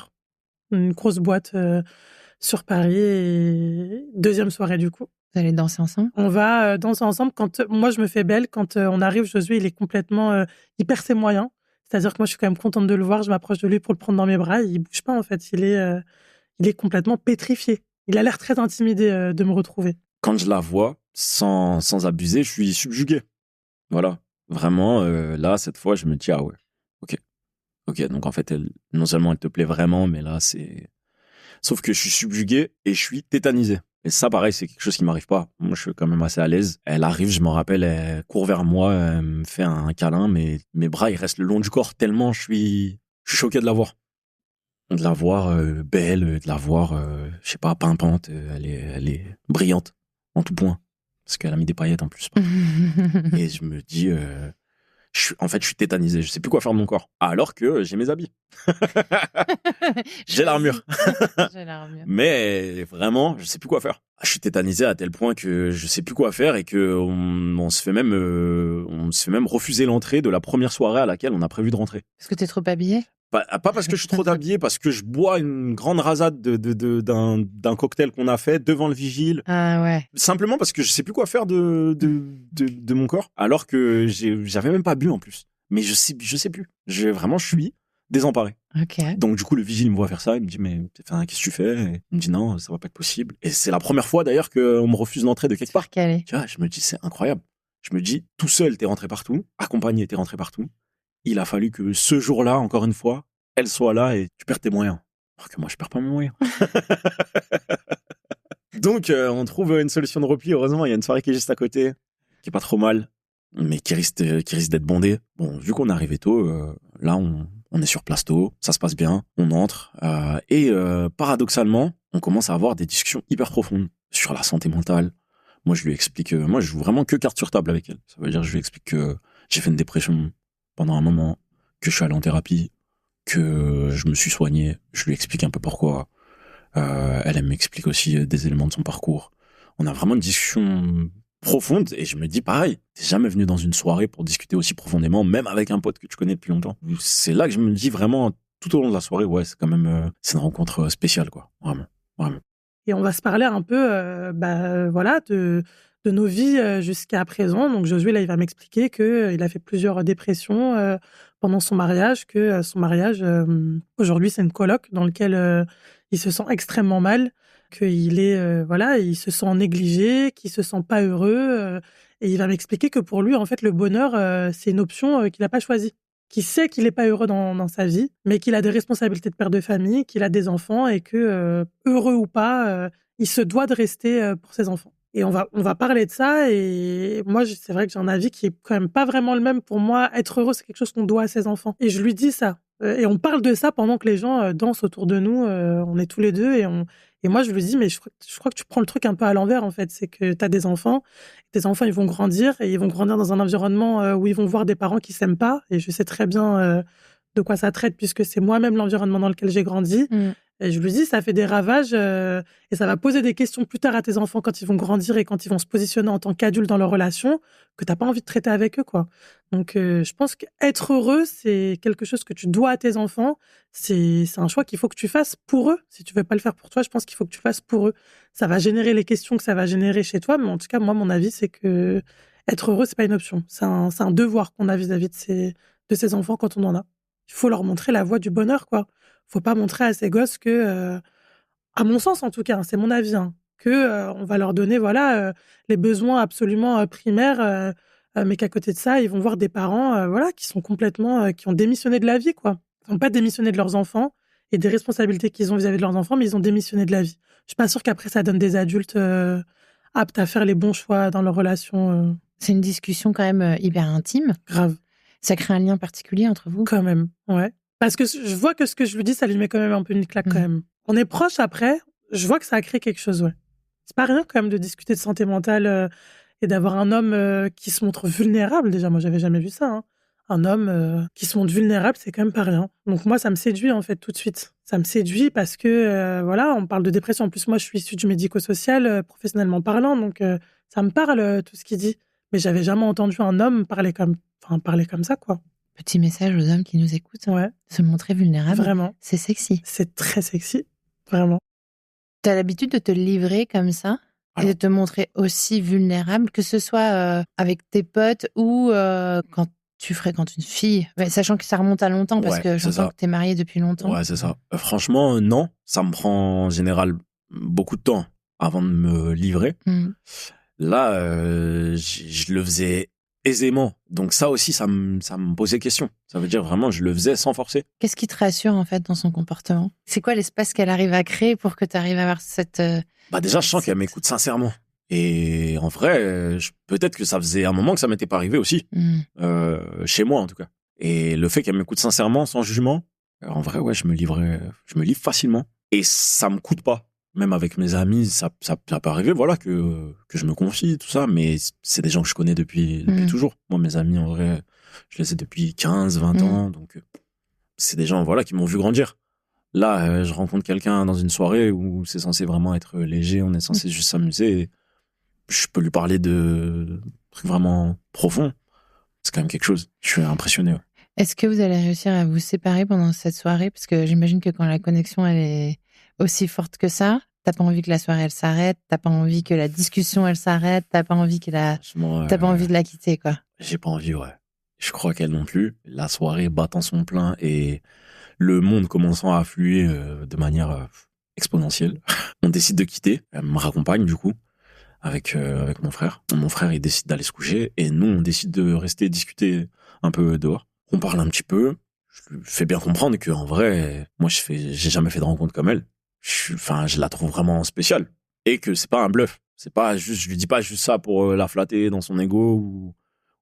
Une grosse boîte sur Paris, et deuxième soirée, du coup. Vous allez danser ensemble? On va danser ensemble. Moi, je me fais belle. Quand on arrive, Josué, il est complètement... il perd ses moyens. C'est-à-dire que moi, je suis quand même contente de le voir. Je m'approche de lui pour le prendre dans mes bras. Il bouge pas, en fait. Il est complètement pétrifié. Il a l'air très intimidé de me retrouver. Quand je la vois, sans abuser, je suis subjugué. Voilà. Vraiment, là, cette fois, je me dis, ah ouais, ok. Donc, en fait, non seulement elle te plaît vraiment, mais là, c'est... Sauf que je suis subjugué et je suis tétanisé. Et ça, pareil, c'est quelque chose qui m'arrive pas. Moi, je suis quand même assez à l'aise. Elle arrive, je m'en rappelle, elle court vers moi, elle me fait un câlin, mais mes bras, ils restent le long du corps tellement je suis choqué de la voir. De la voir belle, de la voir, je sais pas, pimpante. Elle est brillante, en tout point. Parce qu'elle a mis des paillettes en plus. Et je me dis... je suis tétanisé, je sais plus quoi faire de mon corps. Alors que j'ai mes habits. J'ai l'armure. Mais vraiment, je sais plus quoi faire. Je suis tétanisé à tel point que je sais plus quoi faire et que on se fait même refuser l'entrée de la première soirée à laquelle on a prévu de rentrer. Parce que t'es trop habillé? Pas parce que je suis trop habillé, parce que je bois une grande rasade d'un cocktail qu'on a fait devant le vigile. Ah ouais. Simplement parce que je sais plus quoi faire de mon corps, alors que j'avais même pas bu en plus. Mais je sais plus. Je suis désemparé. Ok. Donc du coup, le vigile me voit faire ça, il me dit, mais qu'est-ce que tu fais? Et il me dit, non, ça va pas être possible. Et c'est la première fois d'ailleurs qu'on me refuse l'entrée de quelque part. Calé. Tu vois, je me dis, c'est incroyable. Je me dis, tout seul, t'es rentré partout, accompagné, t'es rentré partout. Il a fallu que ce jour-là, encore une fois, elle soit là et tu perds tes moyens. Alors que moi, je perds pas mes moyens. Donc, on trouve une solution de repli. Heureusement, il y a une soirée qui est juste à côté, qui est pas trop mal, mais qui risque d'être bondée. Bon, vu qu'on est arrivé tôt, là, on est sur place tôt, ça se passe bien, on entre, et paradoxalement, on commence à avoir des discussions hyper profondes sur la santé mentale. Moi, je lui explique, moi, je joue vraiment que carte sur table avec elle. Ça veut dire, je lui explique que j'ai fait une dépression pendant un moment, que je suis allé en thérapie, que je me suis soigné. Je lui explique un peu pourquoi. Elle m'explique aussi des éléments de son parcours. On a vraiment une discussion profonde. Et je me dis, pareil, t'es jamais venu dans une soirée pour discuter aussi profondément, même avec un pote que tu connais depuis longtemps. C'est là que je me dis vraiment, tout au long de la soirée, ouais, c'est quand même, c'est une rencontre spéciale, quoi. Vraiment, vraiment. Et on va se parler un peu, voilà, de nos vies jusqu'à présent. Donc Josué, là, il va m'expliquer qu'il a fait plusieurs dépressions pendant son mariage, que son mariage, aujourd'hui, c'est une coloc dans lequel il se sent extrêmement mal, qu'il est, voilà, il se sent négligé, qu'il se sent pas heureux. Et il va m'expliquer que pour lui, en fait, le bonheur, c'est une option qu'il n'a pas choisie. Qu'il sait qu'il n'est pas heureux dans sa vie, mais qu'il a des responsabilités de père de famille, qu'il a des enfants et que, heureux ou pas, il se doit de rester pour ses enfants. Et on va parler de ça. Et moi, c'est vrai que j'ai un avis qui est quand même pas vraiment le même. Pour moi, être heureux, c'est quelque chose qu'on doit à ses enfants. Et je lui dis ça. Et on parle de ça pendant que les gens dansent autour de nous. On est tous les deux et moi, je lui dis, mais je crois que tu prends le truc un peu à l'envers, en fait. C'est que tu as des enfants. Tes enfants, ils vont grandir et ils vont grandir dans un environnement où ils vont voir des parents qui s'aiment pas. Et je sais très bien de quoi ça traite puisque c'est moi-même l'environnement dans lequel j'ai grandi. Et je lui dis, ça fait des ravages et ça va poser des questions plus tard à tes enfants quand ils vont grandir et quand ils vont se positionner en tant qu'adultes dans leur relation que t'as pas envie de traiter avec eux, quoi. Donc, je pense qu'être heureux, c'est quelque chose que tu dois à tes enfants. C'est un choix qu'il faut que tu fasses pour eux. Si tu veux pas le faire pour toi, je pense qu'il faut que tu le fasses pour eux. Ça va générer les questions que ça va générer chez toi, mais en tout cas, moi, mon avis, c'est que être heureux, c'est pas une option. C'est un devoir qu'on a vis-à-vis de ses enfants quand on en a. Il faut leur montrer la voie du bonheur, quoi. Faut pas montrer à ces gosses que, à mon sens en tout cas, c'est mon avis, hein, que on va leur donner voilà les besoins absolument primaires, mais qu'à côté de ça, ils vont voir des parents voilà qui sont complètement qui ont démissionné de la vie, quoi. Ils n'ont pas démissionné de leurs enfants et des responsabilités qu'ils ont vis-à-vis de leurs enfants, mais ils ont démissionné de la vie. Je suis pas sûre qu'après ça donne des adultes aptes à faire les bons choix dans leur relation. C'est une discussion quand même hyper intime. Grave. Ça crée un lien particulier entre vous? Quand même, ouais. Parce que je vois que ce que je lui dis, ça lui met quand même un peu une claque quand même. On est proches après, je vois que ça a créé quelque chose, ouais. C'est pas rien quand même de discuter de santé mentale et d'avoir un homme qui se montre vulnérable. Déjà, moi, j'avais jamais vu ça, hein. Un homme qui se montre vulnérable, c'est quand même pas rien. Donc moi, ça me séduit en fait tout de suite. Ça me séduit parce que, voilà, on parle de dépression. En plus, moi, je suis issue du médico-social, professionnellement parlant, donc ça me parle tout ce qu'il dit. Mais j'avais jamais entendu un homme parler comme ça, quoi. Petit message aux hommes qui nous écoutent. Ouais. Se montrer vulnérable. Vraiment. C'est sexy. C'est très sexy. Vraiment. T'as l'habitude de te livrer comme ça et de te montrer aussi vulnérable, que ce soit avec tes potes ou quand tu fréquentes une fille, sachant que ça remonte à longtemps parce que j'entends que t'es marié depuis longtemps. Ouais, c'est ça. Franchement, non. Ça me prend en général beaucoup de temps avant de me livrer. Là, je le faisais aisément. Donc ça aussi, ça me posait question. Ça veut dire vraiment, je le faisais sans forcer. Qu'est-ce qui te rassure en fait dans son comportement? C'est quoi l'espace qu'elle arrive à créer pour que tu arrives à avoir cette... Déjà, je sens qu'elle m'écoute sincèrement. Et en vrai, peut-être que ça faisait un moment que ça m'était pas arrivé aussi. Chez moi, en tout cas. Et le fait qu'elle m'écoute sincèrement, sans jugement, en vrai, ouais, je me livre facilement. Et ça me coûte pas. Même avec mes amis, ça peut arriver, voilà, que je me confie, tout ça, mais c'est des gens que je connais depuis toujours. Moi, mes amis, en vrai, je les ai depuis 15, 20 ans, donc c'est des gens, voilà, qui m'ont vu grandir. Là, je rencontre quelqu'un dans une soirée où c'est censé vraiment être léger, on est censé juste s'amuser, et je peux lui parler de trucs vraiment profonds. C'est quand même quelque chose. Je suis impressionné. Ouais. Est-ce que vous allez réussir à vous séparer pendant cette soirée? Parce que j'imagine que quand la connexion, elle est aussi forte que ça, t'as pas envie que la soirée, elle s'arrête, t'as pas envie que la discussion, elle s'arrête, t'as pas envie t'as pas envie de la quitter, quoi. J'ai pas envie, ouais. Je crois qu'elle non plus. La soirée battant son plein et le monde commençant à affluer de manière exponentielle. On décide de quitter. Elle me raccompagne, du coup, avec mon frère. Mon frère, il décide d'aller se coucher et nous, on décide de rester discuter un peu dehors. On parle un petit peu. Je lui fais bien comprendre qu'en vrai, moi, j'ai jamais fait de rencontre comme elle. Je la trouve vraiment spéciale. Et que c'est pas un bluff. C'est pas juste, je lui dis pas juste ça pour la flatter dans son ego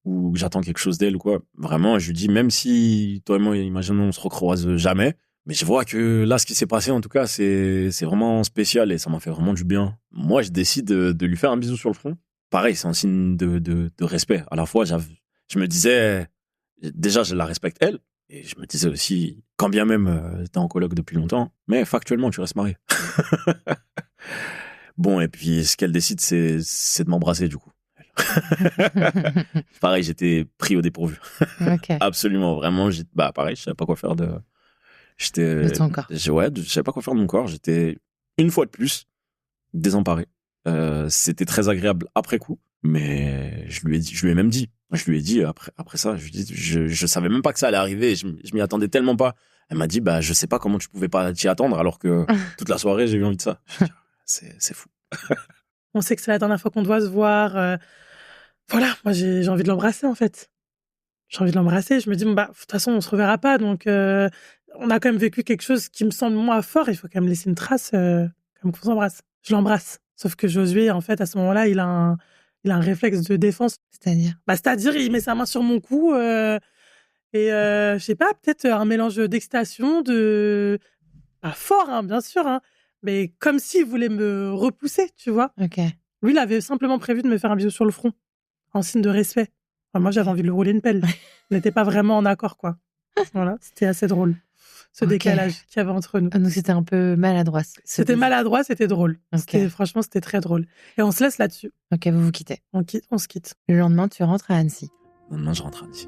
ou que j'attends quelque chose d'elle ou quoi. Vraiment, je lui dis, même si toi et moi, imaginons, on se recroise jamais, mais je vois que là, ce qui s'est passé, en tout cas, c'est vraiment spécial et ça m'a fait vraiment du bien. Moi, je décide de lui faire un bisou sur le front. Pareil, c'est un signe de respect. À la fois, je me disais, déjà, je la respecte elle. Et je me disais aussi, quand bien même t'es en coloc depuis longtemps, mais factuellement, tu restes marié. Bon, et puis ce qu'elle décide, c'est de m'embrasser, du coup. Pareil, j'étais pris au dépourvu. Ok. Absolument, vraiment. Pareil, je savais pas quoi faire de. De ton corps. Je savais pas quoi faire de mon corps. J'étais une fois de plus désemparé. C'était très agréable après coup, mais je lui ai même dit. Je lui ai dit après ça, je savais même pas que ça allait arriver. Je m'y attendais tellement pas. Elle m'a dit, je sais pas comment tu pouvais pas t'y attendre alors que toute la soirée j'ai eu envie de ça. C'est fou. On sait que c'est la dernière fois qu'on doit se voir. Voilà, moi j'ai envie de l'embrasser en fait. J'ai envie de l'embrasser. Je me dis, de toute façon, on se reverra pas. Donc, on a quand même vécu quelque chose qui me semble moins fort. Il faut quand même laisser une trace, comme qu'on s'embrasse. Je l'embrasse. Sauf que Josué, en fait, à ce moment-là, il a un réflexe de défense. C'est-à-dire? C'est-à-dire, il met sa main sur mon cou, je sais pas, peut-être un mélange d'excitation, pas fort, hein, bien sûr, hein, mais comme s'il voulait me repousser, tu vois. Ok. Lui, il avait simplement prévu de me faire un bisou sur le front, en signe de respect. Enfin, moi, j'avais envie de lui rouler une pelle. On n'était pas vraiment en accord, quoi. Voilà, c'était assez drôle, ce décalage qu'il y avait entre nous. Donc, c'était un peu maladroit. C'était maladroit, c'était drôle. Okay. Franchement, c'était très drôle. Et on se laisse là-dessus. Ok, vous vous quittez. On se quitte. Le lendemain, tu rentres à Annecy. Le lendemain, je rentre à Annecy.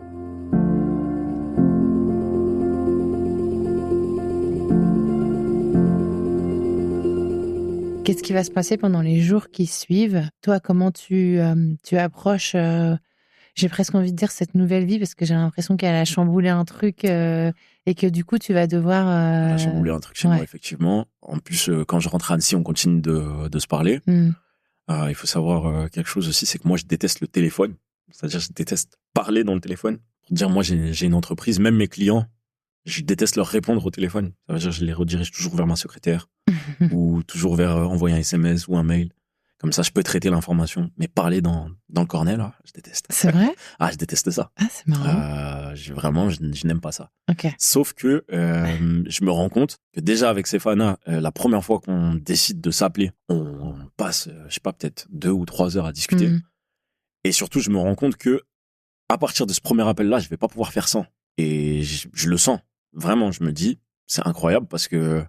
Qu'est-ce qui va se passer pendant les jours qui suivent? Toi, comment tu approches, j'ai presque envie de dire, cette nouvelle vie, parce que j'ai l'impression qu'elle a chamboulé un truc et que du coup, tu vas devoir... Elle a chamboulé un truc chez moi, effectivement. En plus, quand je rentre à Annecy, on continue de se parler. Il faut savoir quelque chose aussi, c'est que moi, je déteste le téléphone. C'est-à-dire, je déteste parler dans le téléphone. Pour dire, moi, j'ai une entreprise, même mes clients, je déteste leur répondre au téléphone. Ça veut dire, je les redirige toujours vers ma secrétaire ou toujours vers envoyer un SMS ou un mail. Comme ça, je peux traiter l'information. Mais parler dans le cornet, là, je déteste. C'est vrai? Je déteste ça. Ah, c'est marrant. Je n'aime pas ça. Okay. Sauf que je me rends compte que déjà avec Stéphana, la première fois qu'on décide de s'appeler, on passe, je sais pas, peut-être 2 ou 3 heures à discuter. Et surtout, je me rends compte que à partir de ce premier appel-là, je vais pas pouvoir faire sans. Et je le sens. Vraiment, je me dis, c'est incroyable parce que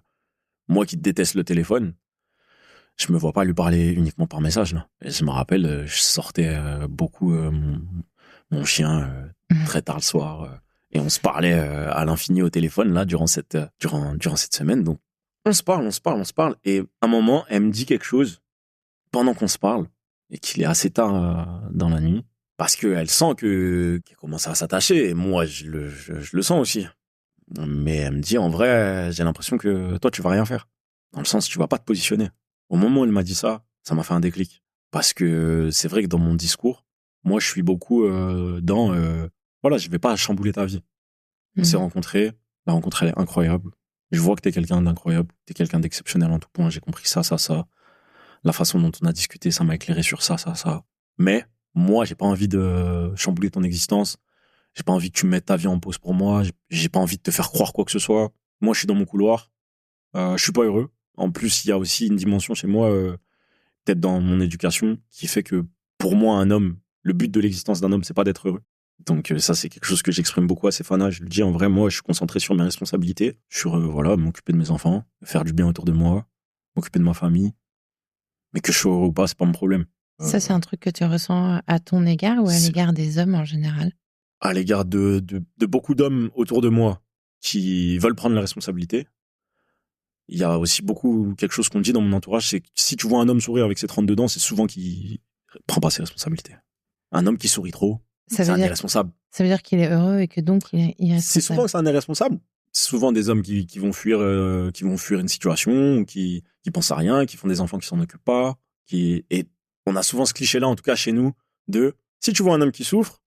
moi qui déteste le téléphone, je me vois pas lui parler uniquement par message, là. Et je me rappelle, je sortais beaucoup mon chien très tard le soir et on se parlait à l'infini au téléphone là durant cette semaine. Donc on se parle et à un moment elle me dit quelque chose pendant qu'on se parle et qu'il est assez tard dans la nuit parce qu'elle sent qu'elle commence à s'attacher et moi je le sens aussi. Mais elle me dit, en vrai, j'ai l'impression que toi, tu vas rien faire. Dans le sens, tu vas pas te positionner. Au moment où elle m'a dit ça, ça m'a fait un déclic. Parce que c'est vrai que dans mon discours, moi, je suis beaucoup voilà, je vais pas chambouler ta vie. On s'est rencontrés, la rencontre, elle est incroyable. Je vois que t'es quelqu'un d'incroyable, t'es quelqu'un d'exceptionnel en tout point. J'ai compris ça. La façon dont on a discuté, ça m'a éclairé sur ça. Mais moi, j'ai pas envie de chambouler ton existence. J'ai pas envie que tu mettes ta vie en pause pour moi. J'ai pas envie de te faire croire quoi que ce soit. Moi, je suis dans mon couloir. Je suis pas heureux. En plus, il y a aussi une dimension chez moi, peut-être dans mon éducation, qui fait que pour moi, un homme, le but de l'existence d'un homme, c'est pas d'être heureux. Donc ça, c'est quelque chose que j'exprime beaucoup à Stéphana. Je le dis en vrai, moi, je suis concentré sur mes responsabilités, sur m'occuper de mes enfants, faire du bien autour de moi, m'occuper de ma famille. Mais que je sois heureux ou pas, c'est pas mon problème. Ça, c'est un truc que tu ressens à ton égard ou à l'égard des hommes en général? À l'égard de beaucoup d'hommes autour de moi qui veulent prendre la responsabilité. Il y a aussi quelque chose qu'on dit dans mon entourage, c'est que si tu vois un homme sourire avec ses 32 dents, c'est souvent qu'il prend pas ses responsabilités. Un homme qui sourit trop, c'est un irresponsable. Ça veut dire qu'il est heureux et que donc il est irresponsable. C'est souvent que c'est un irresponsable. C'est souvent des hommes qui vont fuir une situation, qui pensent à rien, qui font des enfants qui s'en occupent pas, et on a souvent ce cliché-là, en tout cas chez nous, de si tu vois un homme qui souffre,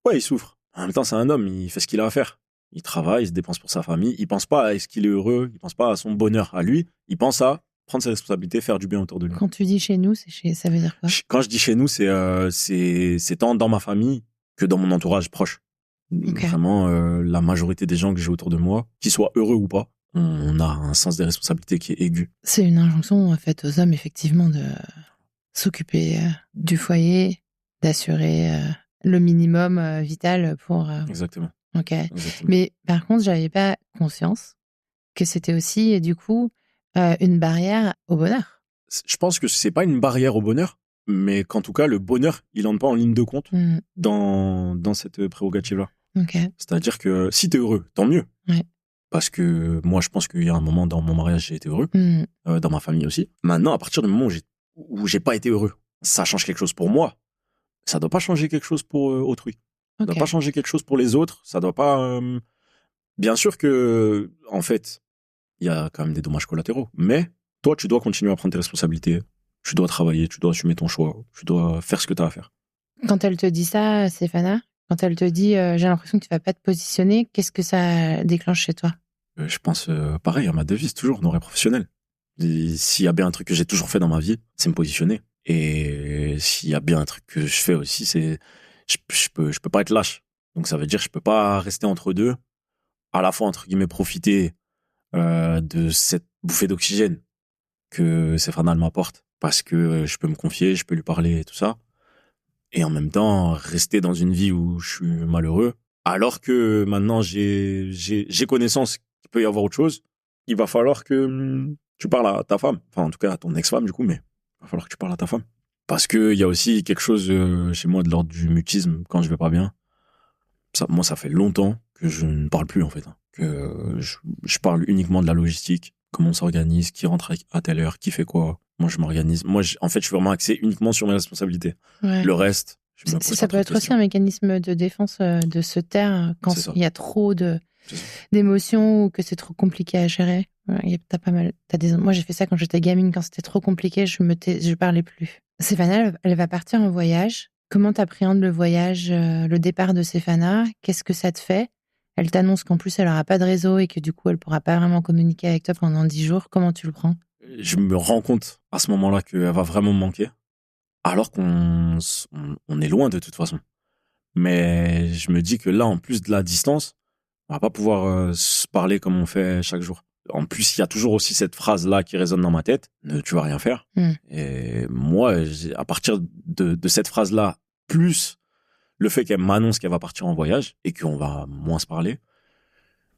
ouais, il souffre. En même temps, c'est un homme, il fait ce qu'il a à faire. Il travaille, il se dépense pour sa famille. Il pense pas à est-ce qu'il est heureux, il pense pas à son bonheur à lui. Il pense à prendre ses responsabilités, faire du bien autour de lui. Quand tu dis chez nous, ça veut dire quoi? Quand je dis chez nous, c'est tant dans ma famille que dans mon entourage proche. Okay. Vraiment, la majorité des gens que j'ai autour de moi, qu'ils soient heureux ou pas, on a un sens des responsabilités qui est aigu. C'est une injonction faite aux hommes, effectivement, de s'occuper du foyer, d'assurer le minimum vital pour... Exactement. Ok. Exactement. Mais par contre, j'avais pas conscience que c'était aussi, du coup, une barrière au bonheur. Je pense que c'est pas une barrière au bonheur. mais qu'en tout cas, le bonheur, il n'entre pas en ligne de compte dans cette prérogative-là. Okay. C'est-à-dire que si t'es heureux, tant mieux. Ouais. Parce que moi, je pense qu'il y a un moment dans mon mariage, j'ai été heureux. Dans ma famille aussi. Maintenant, à partir du moment où j'ai pas été heureux, ça change quelque chose pour moi. Ça doit pas changer quelque chose pour autrui. Ça doit pas changer quelque chose pour les autres. Ça doit pas... Bien sûr que, en fait, il y a quand même des dommages collatéraux. Mais toi, tu dois continuer à prendre tes responsabilités. Tu dois travailler, tu dois assumer ton choix. Tu dois faire ce que tu as à faire. Quand elle te dit ça, Stéphana, quand elle te dit j'ai l'impression que tu vas pas te positionner, qu'est-ce que ça déclenche chez toi? Je pense pareil à ma devise, toujours, non professionnel. S'il y a bien un truc que j'ai toujours fait dans ma vie, c'est me positionner. Et s'il y a bien un truc que je fais aussi, c'est je peux pas être lâche. Donc ça veut dire je peux pas rester entre deux, à la fois entre guillemets profiter de cette bouffée d'oxygène que Stéphana m'apporte, parce que je peux me confier, je peux lui parler et tout ça, et en même temps rester dans une vie où je suis malheureux, alors que maintenant j'ai connaissance qu'il peut y avoir autre chose. Il va falloir que tu parles à ta femme, enfin en tout cas à ton ex-femme du coup, mais il va falloir que tu parles à ta femme, parce que il y a aussi quelque chose chez moi de l'ordre du mutisme quand je vais pas bien. Moi ça fait longtemps que je ne parle plus en fait, que je parle uniquement de la logistique, comment on s'organise, qui rentre à telle heure, qui fait quoi. Moi je m'organise, en fait je suis vraiment axé uniquement sur mes responsabilités. Ouais. Le reste, ça peut être aussi un mécanisme de défense de se taire quand il y a trop d'émotions ou que c'est trop compliqué à gérer. T'as pas mal. Moi, j'ai fait ça quand j'étais gamine. Quand c'était trop compliqué, je parlais plus. Stéphana, elle va partir en voyage. Comment t'appréhendes le voyage, le départ de Stéphana? Qu'est-ce que ça te fait? Elle t'annonce qu'en plus, elle aura pas de réseau et que du coup, elle pourra pas vraiment communiquer avec toi pendant 10 jours. Comment tu le prends? Je me rends compte à ce moment-là qu'elle va vraiment me manquer. Alors qu'on est loin de toute façon. Mais je me dis que là, en plus de la distance, on va pas pouvoir se parler comme on fait chaque jour. En plus, il y a toujours aussi cette phrase-là qui résonne dans ma tête, tu vas rien faire. Et moi, à partir de cette phrase-là, plus le fait qu'elle m'annonce qu'elle va partir en voyage et qu'on va moins se parler,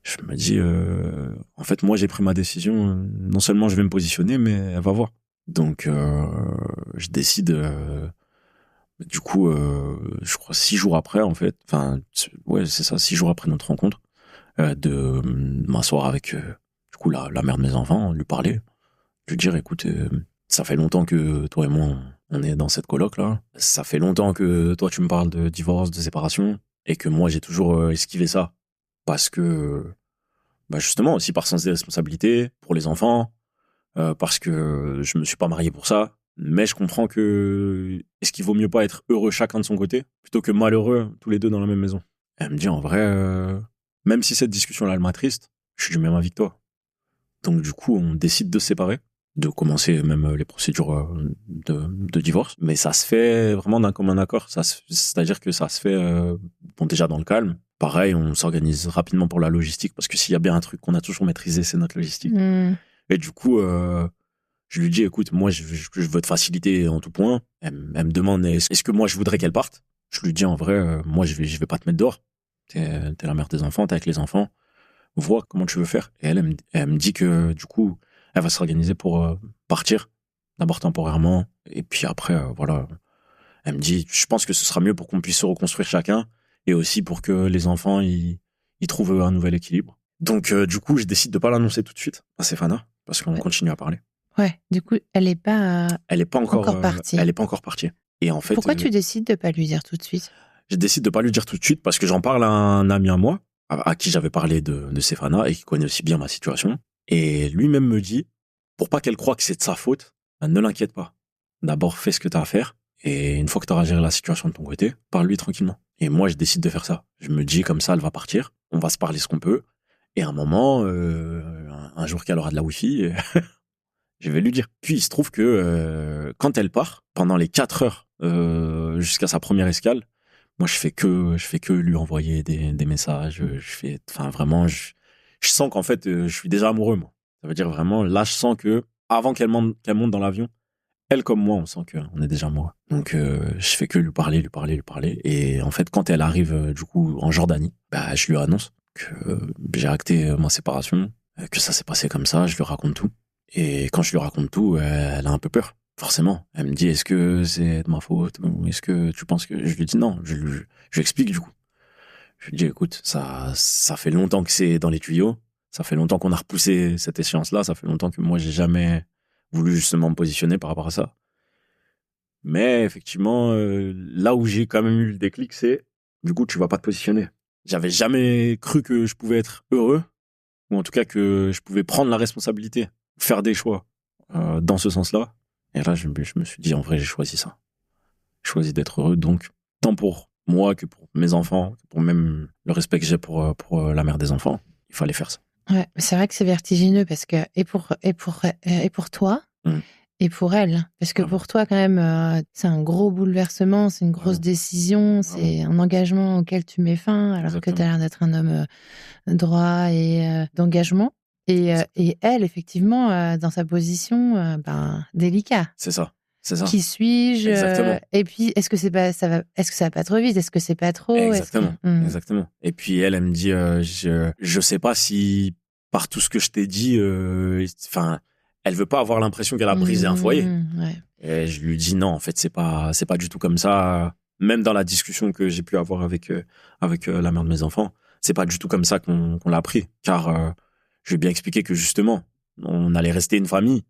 je me dis, en fait, moi, j'ai pris ma décision. Non seulement je vais me positionner, mais elle va voir. Donc, je décide... du coup, je crois 6 jours après, en fait, enfin, ouais, c'est ça, 6 jours après notre rencontre, de m'asseoir avec, du coup, la mère de mes enfants, lui parler, lui dire, écoute, ça fait longtemps que toi et moi, on est dans cette coloc-là. Ça fait longtemps que toi, tu me parles de divorce, de séparation, et que moi, j'ai toujours esquivé ça. Parce que, justement, aussi par sens des responsabilités, pour les enfants, parce que je me suis pas marié pour ça. Mais je comprends que est-ce qu'il vaut mieux pas être heureux chacun de son côté plutôt que malheureux tous les deux dans la même maison. Elle me dit en vrai, même si cette discussion-là elle m'attriste, je suis du même avis que toi. Donc du coup, on décide de se séparer, de commencer même les procédures de divorce. Mais ça se fait vraiment d'un commun accord. C'est-à-dire que ça se fait déjà dans le calme. Pareil, on s'organise rapidement pour la logistique parce que s'il y a bien un truc qu'on a toujours maîtrisé, c'est notre logistique. Et du coup... je lui dis, écoute, moi, je veux te faciliter en tout point. Elle me demande, est-ce que moi, je voudrais qu'elle parte? Je lui dis, en vrai, moi, je vais pas te mettre dehors. T'es la mère des enfants, t'es avec les enfants. Vois comment tu veux faire. Et elle me dit que, du coup, elle va s'organiser pour partir, d'abord temporairement. Et puis après, voilà. Elle me dit, je pense que ce sera mieux pour qu'on puisse se reconstruire chacun. Et aussi pour que les enfants, ils trouvent un nouvel équilibre. Donc, du coup, je décide de pas l'annoncer tout de suite à Stéphana, parce qu'on continue à parler. Ouais, du coup, elle est pas encore partie. Elle est pas encore partie. Et en fait, pourquoi tu décides de pas lui dire tout de suite? Je décide de pas lui dire tout de suite parce que j'en parle à un ami à moi, à qui j'avais parlé de Stéphana et qui connaît aussi bien ma situation. Et lui-même me dit, pour pas qu'elle croie que c'est de sa faute, ne l'inquiète pas. D'abord, fais ce que t'as à faire. Et une fois que t'auras géré la situation de ton côté, parle-lui tranquillement. Et moi, je décide de faire ça. Je me dis, comme ça, elle va partir. On va se parler ce qu'on peut. Et à un moment, un jour qu'elle aura de la Wi-Fi, je vais lui dire. Puis il se trouve que quand elle part, pendant les 4 heures jusqu'à sa première escale, moi je fais que lui envoyer des messages. Vraiment, je sens qu'en fait je suis déjà amoureux moi. Ça veut dire vraiment là je sens que avant qu'elle monte dans l'avion, elle comme moi on sent qu'on est déjà amoureux. Donc je fais que lui parler. Et en fait quand elle arrive du coup en Jordanie, je lui annonce que j'ai acté ma séparation, que ça s'est passé comme ça. Je lui raconte tout. Et quand je lui raconte tout, elle a un peu peur. Forcément. Elle me dit, est-ce que c'est de ma faute? Ou est-ce que tu penses que... Je lui dis non. Je lui explique, du coup. Je lui dis, écoute, ça fait longtemps que c'est dans les tuyaux. Ça fait longtemps qu'on a repoussé cette échéance-là. Ça fait longtemps que moi, j'ai jamais voulu justement me positionner par rapport à ça. Mais effectivement, là où j'ai quand même eu le déclic, c'est, du coup, tu vas pas te positionner. J'avais jamais cru que je pouvais être heureux, ou en tout cas que je pouvais prendre la responsabilité, faire des choix dans ce sens-là. Et là, je me suis dit, en vrai, j'ai choisi ça. J'ai choisi d'être heureux, donc, tant pour moi que pour mes enfants, que pour même le respect que j'ai pour la mère des enfants, il fallait faire ça. Ouais, c'est vrai que c'est vertigineux parce que, et pour toi, et pour elle. Parce que pour toi, quand même, c'est un gros bouleversement, c'est une grosse décision, c'est un engagement auquel tu mets fin, alors que tu as l'air d'être un homme droit et d'engagement. Et elle, effectivement, dans sa position, délicat. C'est ça. C'est ça. Qui suis-je? Exactement. Et puis, est-ce que ça va pas trop vite? Est-ce que c'est pas trop? Exactement. Exactement. Et puis elle me dit, je sais pas si par tout ce que je t'ai dit, elle veut pas avoir l'impression qu'elle a brisé un foyer. Ouais. Et je lui dis non, en fait, c'est pas du tout comme ça. Même dans la discussion que j'ai pu avoir avec la mère de mes enfants, c'est pas du tout comme ça qu'on l'a appris. Car je lui ai bien expliqué que justement, on allait rester une famille.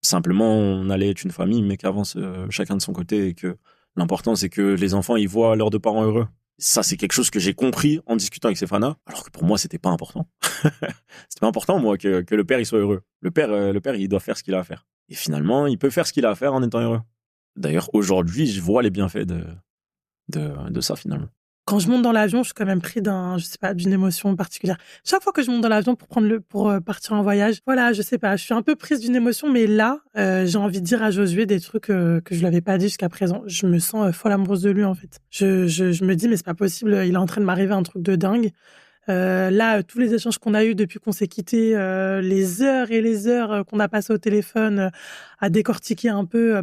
Simplement, on allait être une famille, mais qu'avance chacun de son côté et que l'important, c'est que les enfants, ils voient leurs deux parents heureux. Ça, c'est quelque chose que j'ai compris en discutant avec Stéphana, alors que pour moi, c'était pas important. C'était pas important, moi, que le père, il soit heureux. Le père, il doit faire ce qu'il a à faire. Et finalement, il peut faire ce qu'il a à faire en étant heureux. D'ailleurs, aujourd'hui, je vois les bienfaits de ça, finalement. Quand je monte dans l'avion, je suis quand même pris d'une émotion particulière. Chaque fois que je monte dans l'avion pour partir en voyage, voilà, je sais pas, je suis un peu prise d'une émotion, mais là, j'ai envie de dire à Josué des trucs que je lui avais pas dit jusqu'à présent. Je me sens folle amoureuse de lui, en fait. Je me dis, mais c'est pas possible, il est en train de m'arriver un truc de dingue. Là, tous les échanges qu'on a eus depuis qu'on s'est quittés, les heures et les heures qu'on a passées au téléphone à décortiquer un peu,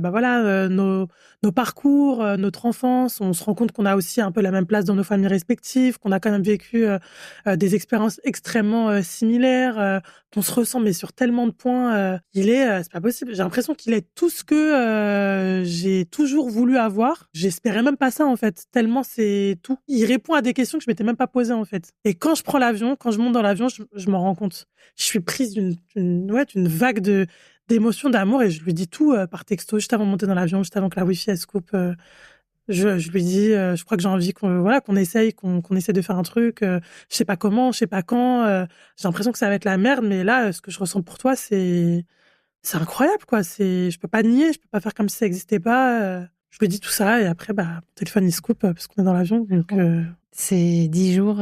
nos parcours, notre enfance. On se rend compte qu'on a aussi un peu la même place dans nos familles respectives, qu'on a quand même vécu des expériences extrêmement similaires, qu'on se ressemble mais sur tellement de points. C'est pas possible. J'ai l'impression qu'il est tout ce que j'ai toujours voulu avoir. J'espérais même pas ça en fait, tellement c'est tout. Il répond à des questions que je m'étais même pas posées en fait. Et quand je monte dans l'avion, je m'en rends compte. Je suis prise d'une vague d'émotions, d'amour, et je lui dis tout par texto, juste avant de monter dans l'avion, juste avant que la Wi-Fi elle se coupe. Je lui dis, je crois que j'ai envie qu'on essaye de faire un truc. Je sais pas comment, je sais pas quand. J'ai l'impression que ça va être la merde, mais là, ce que je ressens pour toi, c'est incroyable, quoi. Je peux pas nier, je peux pas faire comme si ça existait pas. Je lui dis tout ça, et après, mon téléphone il se coupe parce qu'on est dans l'avion. Donc, Ces 10 jours,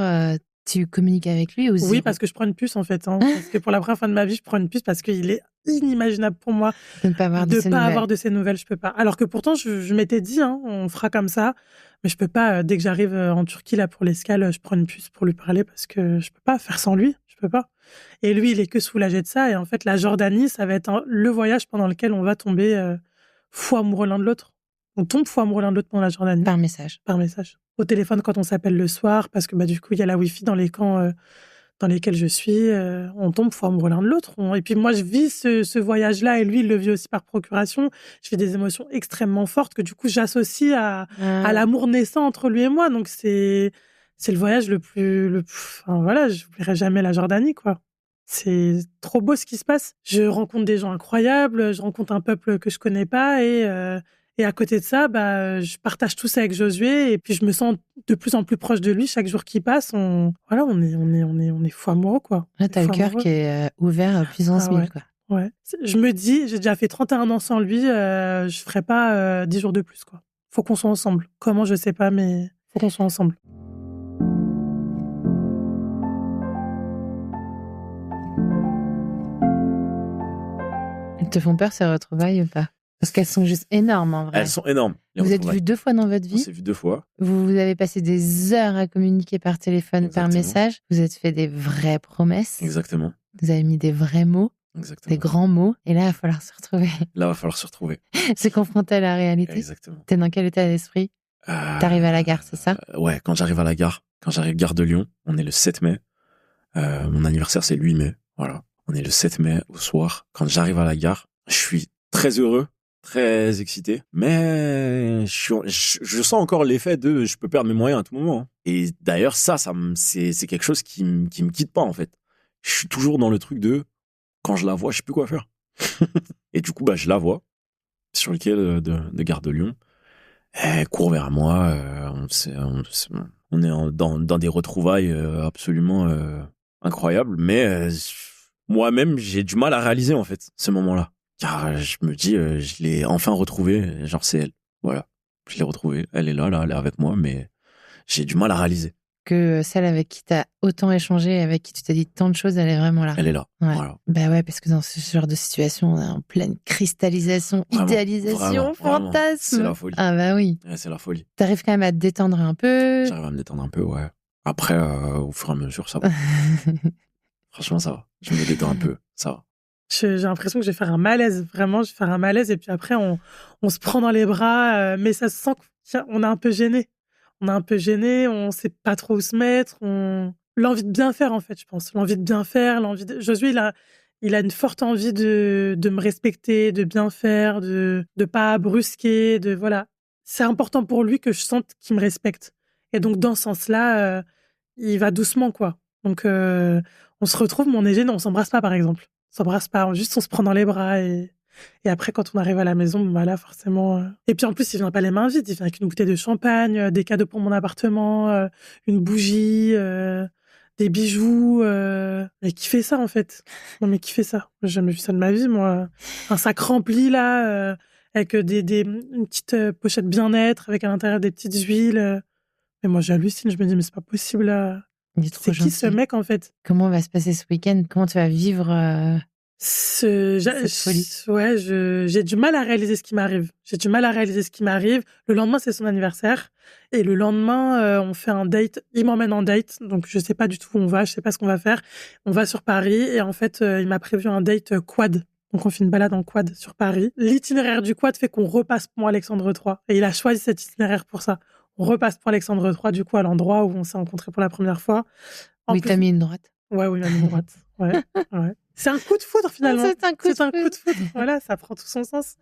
tu communiques avec lui aussi? Oui, parce que je prends une puce, en fait. Parce que pour la première fois de ma vie, je prends une puce parce qu'il est inimaginable pour moi de ne pas avoir de ces nouvelles. Je peux pas. Alors que pourtant, je m'étais dit, on fera comme ça. Mais je peux pas. Dès que j'arrive en Turquie, là, pour l'escale, je prends une puce pour lui parler parce que je peux pas faire sans lui. Je peux pas. Et lui, il est que soulagé de ça. Et en fait, la Jordanie, ça va être le voyage pendant lequel on va tomber fou amoureux l'un de l'autre. On tombe fou amoureux l'un de l'autre pendant la Jordanie. Par message. Par message. Au téléphone quand on s'appelle le soir, parce que du coup, il y a la Wi-Fi dans les camps dans lesquels je suis. On tombe fou amoureux l'un de l'autre. Et puis moi, je vis ce voyage-là, et lui, il le vit aussi par procuration. Je fais des émotions extrêmement fortes que du coup, j'associe à l'amour naissant entre lui et moi. Donc, c'est le voyage le plus... Enfin, voilà, je n'oublierai jamais la Jordanie, quoi. C'est trop beau ce qui se passe. Je rencontre des gens incroyables, je rencontre un peuple que je connais pas, et à côté de ça, je partage tout ça avec Josué, et puis je me sens de plus en plus proche de lui chaque jour qui passe. On est fou amoureux, quoi. Là, t'as le cœur qui est ouvert à puissance 1000, quoi. Ouais. Je me dis, j'ai déjà fait 31 ans sans lui, je ferai pas 10 jours de plus, quoi. Faut qu'on soit ensemble. Comment, je sais pas, mais faut qu'on soit ensemble. Elles te font peur, ces retrouvailles, ou pas? Parce qu'elles sont juste énormes, en vrai. Elles sont énormes. Vous êtes vus 2 fois dans votre vie? On s'est vus 2 fois. Vous avez passé des heures à communiquer par téléphone, Exactement. par message. Vous êtes fait des vraies promesses. Exactement. Vous avez mis des vrais mots. Exactement. Des grands mots. Et là, il va falloir se retrouver. Là, il va falloir se retrouver. Se confronter à la réalité. Exactement. T'es dans quel état d'esprit? T'arrives à la gare, c'est ça? Ouais, quand j'arrive à la gare. Quand j'arrive gare de Lyon, on est le 7 mai. Mon anniversaire, c'est le 8 mai. Voilà. On est le 7 mai au soir. Quand j'arrive à la gare, je suis très heureux, très excité. Mais je sens encore l'effet de je peux perdre mes moyens à tout moment. Et d'ailleurs, c'est quelque chose qui me quitte pas, en fait. Je suis toujours dans le truc de quand je la vois, je sais plus quoi faire. Et du coup, je la vois sur le quai de Gare de Lyon. Elle court vers moi. On est dans des retrouvailles absolument incroyables. Mais moi-même, j'ai du mal à réaliser, en fait, ce moment-là. Car je me dis, je l'ai enfin retrouvée. Genre, c'est elle. Voilà. Je l'ai retrouvée. Elle est là, elle est avec moi, mais j'ai du mal à réaliser. Que celle avec qui tu as autant échangé, avec qui tu t'es dit tant de choses, elle est vraiment là. Elle est là. Ouais. Voilà. Bah ouais, parce que dans ce genre de situation, on est en pleine cristallisation, Vraiment, idéalisation, vraiment. fantasme. C'est la folie. Ah bah oui. Ouais, c'est la folie. T'arrives quand même à te détendre un peu. J'arrive à me détendre un peu, ouais. Après, au fur et à mesure, ça va. Franchement, ça va. Je me détends un peu, ça va. J'ai l'impression que je vais faire un malaise. Vraiment, je vais faire un malaise. Et puis après, on se prend dans les bras. Mais ça se sent qu'on est un peu gêné. On est un peu gêné. On sait pas trop où se mettre. L'envie de bien faire, en fait, je pense. L'envie de bien faire. Josué, il a une forte envie de me respecter, de bien faire, de pas brusquer. Voilà. C'est important pour lui que je sente qu'il me respecte. Et donc, dans ce sens-là, il va doucement, quoi. Donc, on se retrouve, mais on est gêné. On s'embrasse pas, par exemple. On s'embrasse pas, on se prend dans les bras et après, quand on arrive à la maison, là, forcément. Et puis en plus, il vient pas les mains vides, il vient avec une bouteille de champagne, des cadeaux pour mon appartement, une bougie, des bijoux. Mais qui fait ça, en fait? Non, mais qui fait ça? J'ai jamais vu ça de ma vie, moi. Un sac rempli, là, avec une petite pochette bien-être, avec à l'intérieur des petites huiles. Mais moi, j'hallucine, je me dis, mais c'est pas possible, là. Il est trop C'est gentil. qui ce mec, en fait? Comment va se passer ce week-end? Comment tu vas vivre cette folie? Ouais, j'ai du mal à réaliser ce qui m'arrive. Le lendemain, c'est son anniversaire. Et le lendemain, on fait un date. Il m'emmène en date. Donc, je sais pas du tout où on va. Je sais pas ce qu'on va faire. On va sur Paris. Et en fait, il m'a prévu un date quad. Donc, on fait une balade en quad sur Paris. L'itinéraire du quad fait qu'on repasse Pont Alexandre III. Et il a choisi cet itinéraire pour ça. On repasse Pont Alexandre III, du coup, à l'endroit où on s'est rencontrés pour la première fois. Oui, t'as mis une droite. Ouais, oui, il m'a mis une droite. Ouais. C'est un coup de foudre, finalement. C'est un coup de foudre. Voilà, ça prend tout son sens.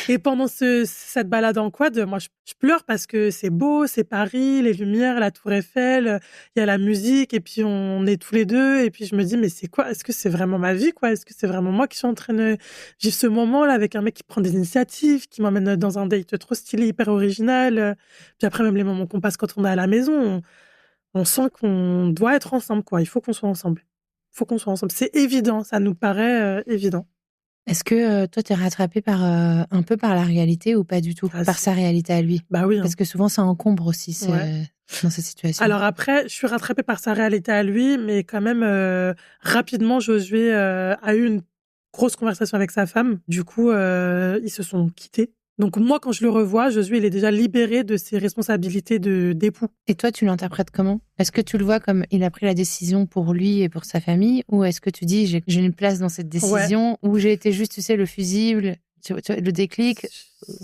Et pendant cette balade en quad, moi, je pleure parce que c'est beau, c'est Paris, les lumières, la Tour Eiffel, il y a la musique, et puis on est tous les deux, et puis je me dis, mais c'est quoi? Est-ce que c'est vraiment ma vie, quoi? Est-ce que c'est vraiment moi qui suis en train de vivre ce moment-là avec un mec qui prend des initiatives, qui m'emmène dans un date trop stylé, hyper original? Puis après, même les moments qu'on passe quand on est à la maison, on sent qu'on doit être ensemble, quoi. Il faut qu'on soit ensemble. C'est évident, ça nous paraît évident. Est-ce que toi, t'es rattrapée un peu par la réalité ou pas du tout? Par sa réalité à lui? Bah oui. Parce que souvent, ça encombre aussi dans cette situation. Alors après, je suis rattrapée par sa réalité à lui, mais quand même, rapidement, Josué a eu une grosse conversation avec sa femme. Du coup, ils se sont quittés. Donc moi, quand je le revois, Josué, il est déjà libéré de ses responsabilités d'époux. Et toi, tu l'interprètes comment? Est-ce que tu le vois comme il a pris la décision pour lui et pour sa famille? Ou est-ce que tu dis, j'ai une place dans cette décision, ou j'ai été juste, tu sais, le fusible, le déclic?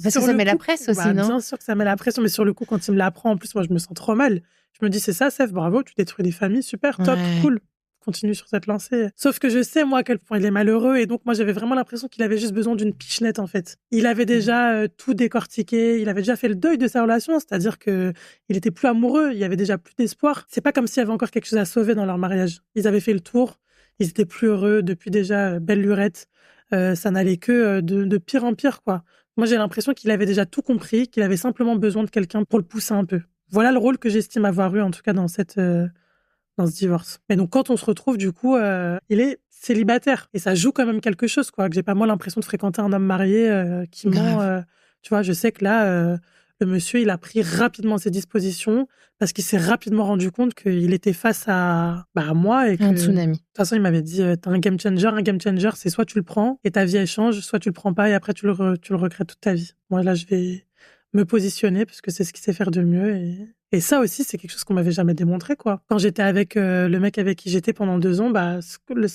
Parce que ça met la presse aussi, non? Bien sûr que ça met la pression, mais sur le coup, quand il me l'apprend, en plus, moi, je me sens trop mal. Je me dis, c'est ça, Sef, bravo, tu détruis des familles, super, top, cool. Continue sur cette lancée. Sauf que je sais, moi, à quel point il est malheureux. Et donc, moi, j'avais vraiment l'impression qu'il avait juste besoin d'une pichenette, en fait. Il avait déjà tout décortiqué. Il avait déjà fait le deuil de sa relation. C'est-à-dire que il était plus amoureux. Il y avait déjà plus d'espoir. C'est pas comme s'il y avait encore quelque chose à sauver dans leur mariage. Ils avaient fait le tour. Ils étaient plus heureux depuis déjà belle lurette. Ça n'allait que de pire en pire, quoi. Moi, j'ai l'impression qu'il avait déjà tout compris, qu'il avait simplement besoin de quelqu'un pour le pousser un peu. Voilà le rôle que j'estime avoir eu, en tout cas, dans ce divorce. Mais donc, quand on se retrouve, du coup, il est célibataire. Et ça joue quand même quelque chose, quoi. Que j'ai pas, moi, l'impression de fréquenter un homme marié qui ment. Tu vois, je sais que là, le monsieur, il a pris rapidement ses dispositions parce qu'il s'est rapidement rendu compte qu'il était face à moi. Et un tsunami. De toute façon, il m'avait dit, t'as un game changer. Un game changer, c'est soit tu le prends et ta vie, elle change, soit tu le prends pas et après, tu le regrettes toute ta vie. Moi, là, je vais me positionner parce que c'est ce qu'il sait faire de mieux. Et ça aussi, c'est quelque chose qu'on m'avait jamais démontré, quoi. Quand j'étais avec le mec avec qui j'étais pendant 2 ans, le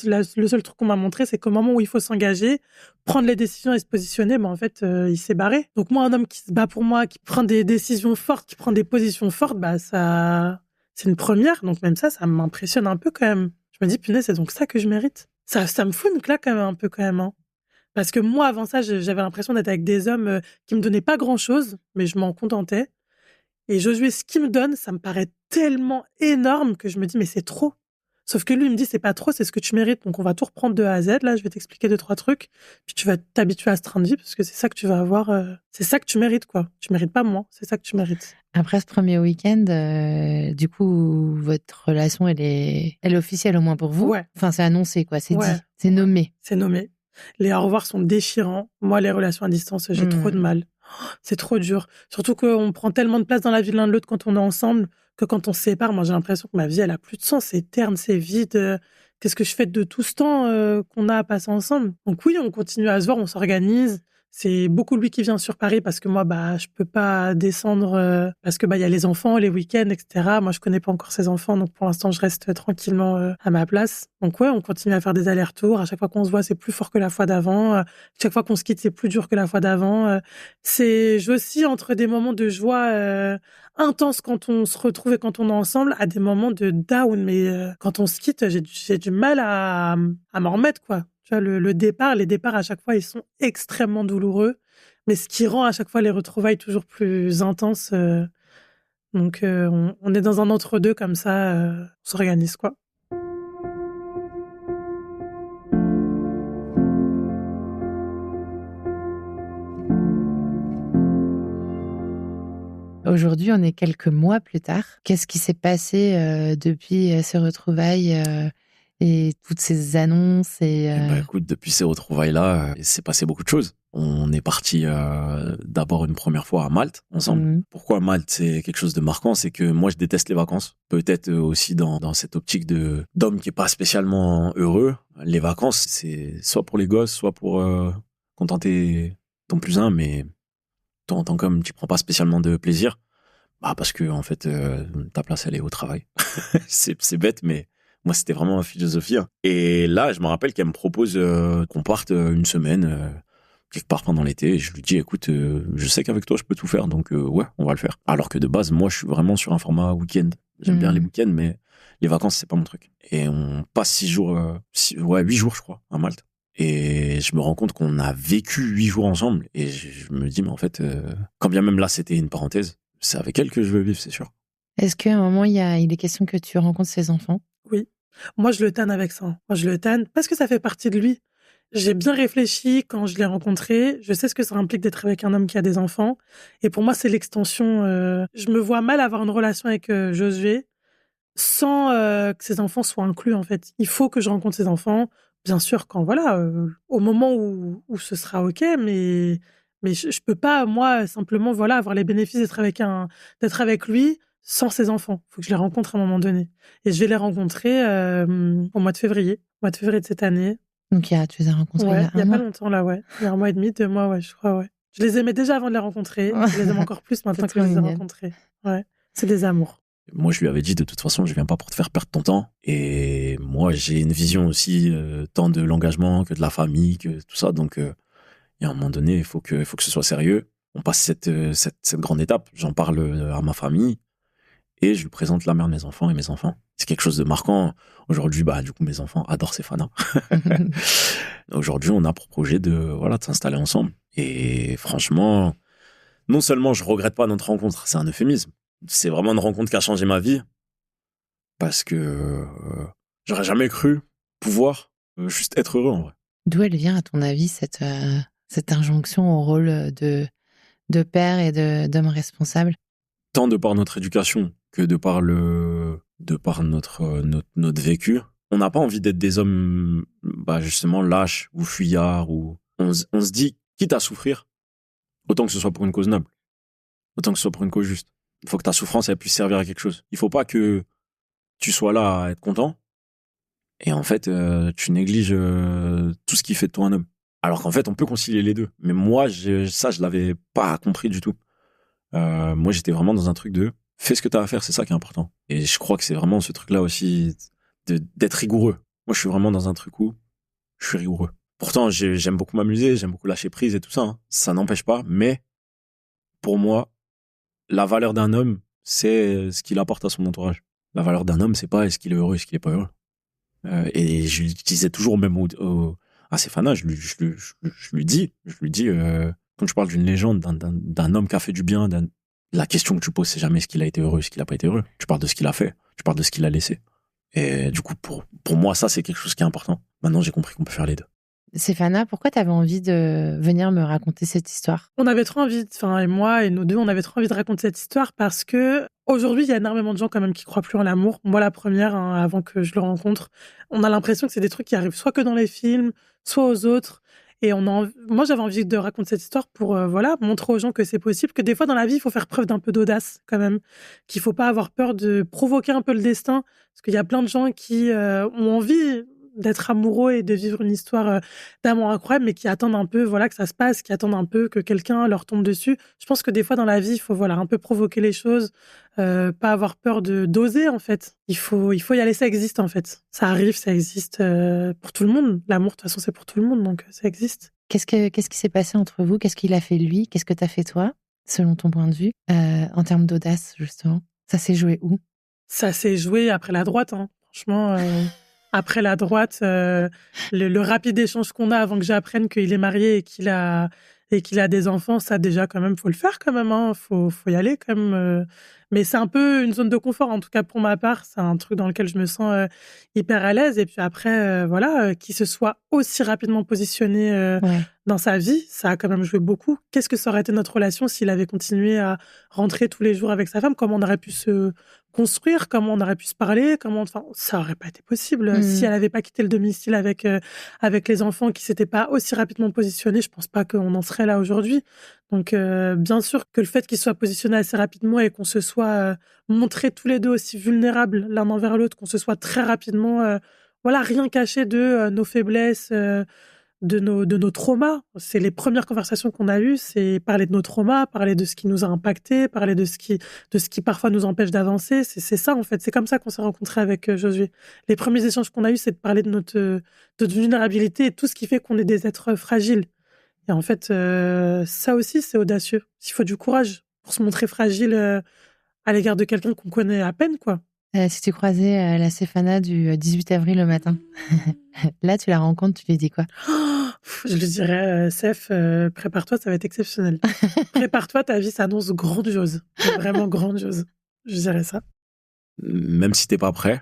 seul truc qu'on m'a montré, c'est qu'au moment où il faut s'engager, prendre les décisions et se positionner, en fait, il s'est barré. Donc moi, un homme qui se bat pour moi, qui prend des décisions fortes, qui prend des positions fortes, ça, c'est une première. Donc même ça m'impressionne un peu quand même. Je me dis, punaise, c'est donc ça que je mérite. Ça me fout une claque quand même un peu quand même, hein. Parce que moi, avant ça, j'avais l'impression d'être avec des hommes qui me donnaient pas grand-chose, mais je m'en contentais. Et Josué, ce qu'il me donne, ça me paraît tellement énorme que je me dis, mais c'est trop. Sauf que lui, il me dit, c'est pas trop, c'est ce que tu mérites. Donc, on va tout reprendre de A à Z. Là, je vais t'expliquer 2-3 trucs. Puis, tu vas t'habituer à ce train de vie parce que c'est ça que tu vas avoir. C'est ça que tu mérites, quoi. Tu mérites pas moins. C'est ça que tu mérites. Après ce premier week-end, du coup, votre relation, elle est officielle au moins pour vous. Ouais. Enfin, c'est annoncé, quoi. C'est dit. C'est nommé. C'est nommé. Les au revoir sont déchirants. Moi, les relations à distance, j'ai trop de mal. C'est trop dur. Surtout qu'on prend tellement de place dans la vie de l'un de l'autre quand on est ensemble que quand on se sépare, moi, j'ai l'impression que ma vie, elle a plus de sens. C'est terne, c'est vide. Qu'est-ce que je fais de tout ce temps qu'on a à passer ensemble? Donc oui, on continue à se voir, on s'organise. C'est beaucoup lui qui vient sur Paris parce que moi, je peux pas descendre parce que il y a les enfants, les week-ends, etc. Moi, je connais pas encore ses enfants, donc pour l'instant, je reste tranquillement à ma place. Donc ouais, on continue à faire des allers-retours. À chaque fois qu'on se voit, c'est plus fort que la fois d'avant. Chaque fois qu'on se quitte, c'est plus dur que la fois d'avant. Je oscille entre des moments de joie intense quand on se retrouve et quand on est ensemble, à des moments de down. Mais quand on se quitte, j'ai du mal à m'en remettre, quoi. Tu vois, les départs à chaque fois, ils sont extrêmement douloureux, mais ce qui rend à chaque fois les retrouvailles toujours plus intenses. Donc, on est dans un entre-deux comme ça, on s'organise, quoi. Aujourd'hui, on est quelques mois plus tard. Qu'est-ce qui s'est passé depuis ces retrouvailles et toutes ces annonces écoute, depuis ces retrouvailles-là, il s'est passé beaucoup de choses. On est parti d'abord une première fois à Malte, ensemble. Pourquoi Malte, c'est quelque chose de marquant? C'est que moi, je déteste les vacances. Peut-être aussi dans cette optique d'homme qui est pas spécialement heureux. Les vacances, c'est soit pour les gosses, soit pour contenter ton plus un, mais toi, en tant qu'homme, tu prends pas spécialement de plaisir. Parce que, en fait, ta place, elle est au travail. c'est bête, mais moi, c'était vraiment ma philosophie. Et là, je me rappelle qu'elle me propose qu'on parte une semaine quelque part pendant l'été. Et je lui dis, écoute, je sais qu'avec toi, je peux tout faire. Donc, ouais, on va le faire. Alors que de base, moi, je suis vraiment sur un format week-end. J'aime bien les week-ends, mais les vacances, c'est pas mon truc. Et on passe 8 jours, je crois, à Malte. Et je me rends compte qu'on a vécu 8 jours ensemble. Et je me dis, mais en fait, quand bien même là, c'était une parenthèse, c'est avec elle que je veux vivre, c'est sûr. Est-ce qu'à un moment, il est question que tu rencontres ses enfants? Oui. Moi, je le tanne avec ça. Moi, je le tanne parce que ça fait partie de lui. J'ai bien réfléchi quand je l'ai rencontré. Je sais ce que ça implique d'être avec un homme qui a des enfants. Et pour moi, c'est l'extension. Je me vois mal avoir une relation avec Josué sans que ses enfants soient inclus, en fait. Il faut que je rencontre ses enfants. Bien sûr, au moment où ce sera OK, mais je peux pas, moi, simplement, avoir les bénéfices d'être avec lui sans ses enfants. Il faut que je les rencontre à un moment donné. Et je vais les rencontrer au mois de février de cette année. Donc, tu les as rencontrés il y a pas longtemps, là, ouais. Il y a 1 mois et demi, 2 mois, ouais, je crois, ouais. Je les aimais déjà avant de les rencontrer. Je les aime encore plus maintenant que je les ai rencontrés. Ouais, c'est des amours. Moi, je lui avais dit, de toute façon, je viens pas pour te faire perdre ton temps. Et moi, j'ai une vision aussi, tant de l'engagement que de la famille, que tout ça. Donc, il y a un moment donné, il faut que ce soit sérieux. On passe cette grande étape. J'en parle à ma famille et je lui présente la mère de mes enfants et mes enfants. C'est quelque chose de marquant. Aujourd'hui, du coup, mes enfants adorent Stéphana. Aujourd'hui, on a pour projet de s'installer ensemble. Et franchement, non seulement je regrette pas notre rencontre, c'est un euphémisme. C'est vraiment une rencontre qui a changé ma vie. Parce que j'aurais jamais cru pouvoir juste être heureux, en vrai. D'où elle vient, à ton avis, cette injonction au rôle de père et d'homme responsable? Tant de par notre éducation que de par notre vécu. On n'a pas envie d'être des hommes, justement, lâches ou fuyards. On se dit, quitte à souffrir, autant que ce soit pour une cause noble. Autant que ce soit pour une cause juste. Il faut que ta souffrance, elle puisse servir à quelque chose. Il faut pas que tu sois là à être content et en fait, tu négliges tout ce qui fait de toi un homme. Alors qu'en fait, on peut concilier les deux. Mais moi, je l'avais pas compris du tout. Moi, j'étais vraiment dans un truc de fais ce que t'as à faire, c'est ça qui est important. Et je crois que c'est vraiment ce truc-là aussi d'être rigoureux. Moi, je suis vraiment dans un truc où je suis rigoureux. Pourtant, j'aime beaucoup m'amuser, j'aime beaucoup lâcher prise et tout ça. Hein. Ça n'empêche pas. Mais pour moi, la valeur d'un homme, c'est ce qu'il apporte à son entourage. La valeur d'un homme, c'est pas est-ce qu'il est heureux, est-ce qu'il est pas heureux. Et je disais toujours même à Ah, Stéphana, je lui dis, quand tu parles d'une légende, d'un homme qui a fait du bien, la question que tu poses, c'est jamais est-ce qu'il a été heureux, est-ce qu'il a pas été heureux. Tu parles de ce qu'il a fait, tu parles de ce qu'il a laissé. Et du coup, pour moi, ça, c'est quelque chose qui est important. Maintenant, j'ai compris qu'on peut faire les deux. Stéphana, pourquoi tu avais envie de venir me raconter cette histoire? On avait trop envie, et moi et nous deux, on avait trop envie de raconter cette histoire parce que aujourd'hui, il y a énormément de gens quand même qui croient plus en l'amour. Moi, la première, avant que je le rencontre, on a l'impression que c'est des trucs qui arrivent soit que dans les films, soit aux autres. Et moi, j'avais envie de raconter cette histoire pour montrer aux gens que c'est possible, que des fois dans la vie, il faut faire preuve d'un peu d'audace quand même, qu'il faut pas avoir peur de provoquer un peu le destin, parce qu'il y a plein de gens qui ont envie d'être amoureux et de vivre une histoire d'amour incroyable, mais qui attendent un peu que ça se passe, qui attendent un peu que quelqu'un leur tombe dessus. Je pense que des fois dans la vie, il faut un peu provoquer les choses, pas avoir peur d'oser en fait. Il faut y aller, ça existe en fait. Ça arrive, ça existe pour tout le monde. L'amour de toute façon c'est pour tout le monde, donc ça existe. Qu'est-ce qui s'est passé entre vous? Qu'est-ce qu'il a fait lui? Qu'est-ce que t'as fait toi, selon ton point de vue, en termes d'audace justement? Ça s'est joué où? Ça s'est joué après la droite, hein. Franchement. Après la droite, le rapide échange qu'on a avant que j'apprenne qu'il est marié et qu'il a des enfants, ça déjà quand même, faut le faire quand même, hein. Faut y aller quand même. Mais c'est un peu une zone de confort, en tout cas pour ma part. C'est un truc dans lequel je me sens hyper à l'aise. Et puis après, qu'il se soit aussi rapidement positionné dans sa vie, ça a quand même joué beaucoup. Qu'est-ce que ça aurait été notre relation s'il avait continué à rentrer tous les jours avec sa femme? Comment on aurait pu se construire? Comment on aurait pu se parler? Ça aurait pas été possible. Si elle avait pas quitté le domicile avec les enfants, qui s'étaient pas aussi rapidement positionnés, je pense pas qu'on en serait là aujourd'hui. Donc, bien sûr que le fait qu'ils soient positionnés assez rapidement et qu'on se soit montrés tous les deux aussi vulnérables l'un envers l'autre, qu'on se soit très rapidement, rien caché de nos faiblesses, de nos traumas. C'est les premières conversations qu'on a eues, c'est parler de nos traumas, parler de ce qui nous a impactés, parler de ce qui parfois nous empêche d'avancer. C'est ça, en fait. C'est comme ça qu'on s'est rencontrés avec Josué. Les premiers échanges qu'on a eus, c'est de parler de notre vulnérabilité et tout ce qui fait qu'on est des êtres fragiles. Et en fait, ça aussi, c'est audacieux. Il faut du courage pour se montrer fragile à l'égard de quelqu'un qu'on connaît à peine, quoi. Si tu croisais la Stéphana du 18 avril le matin, là, tu la rencontres, tu lui dis quoi? Je lui dirais, Sef, prépare-toi, ça va être exceptionnel. Prépare-toi, ta vie s'annonce grandiose. Vraiment grandiose. Je dirais ça. Même si t'es pas prêt,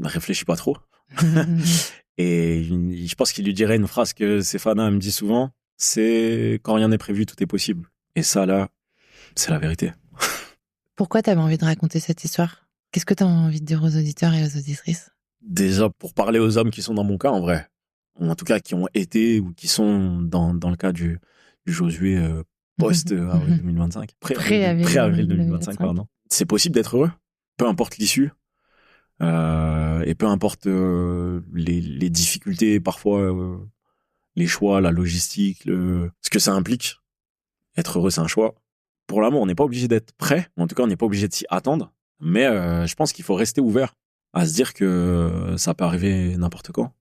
réfléchis pas trop. Et je pense qu'il lui dirait une phrase que Stéphana me dit souvent, c'est quand rien n'est prévu, tout est possible. Et ça, là, c'est la vérité. Pourquoi t'avais envie de raconter cette histoire? Qu'est-ce que t'as envie de dire aux auditeurs et aux auditrices? Déjà, pour parler aux hommes qui sont dans mon cas, en vrai. Ou en tout cas, qui ont été ou qui sont dans le cas du Josué post-avril 2025. Pré-avril 2025, pardon. C'est possible d'être heureux, peu importe l'issue. Et peu importe les difficultés, parfois les choix, la logistique, ce que ça implique. Être heureux, c'est un choix. Pour l'amour, on n'est pas obligé d'être prêt. En tout cas, on n'est pas obligé de s'y attendre. Mais je pense qu'il faut rester ouvert à se dire que ça peut arriver n'importe quand.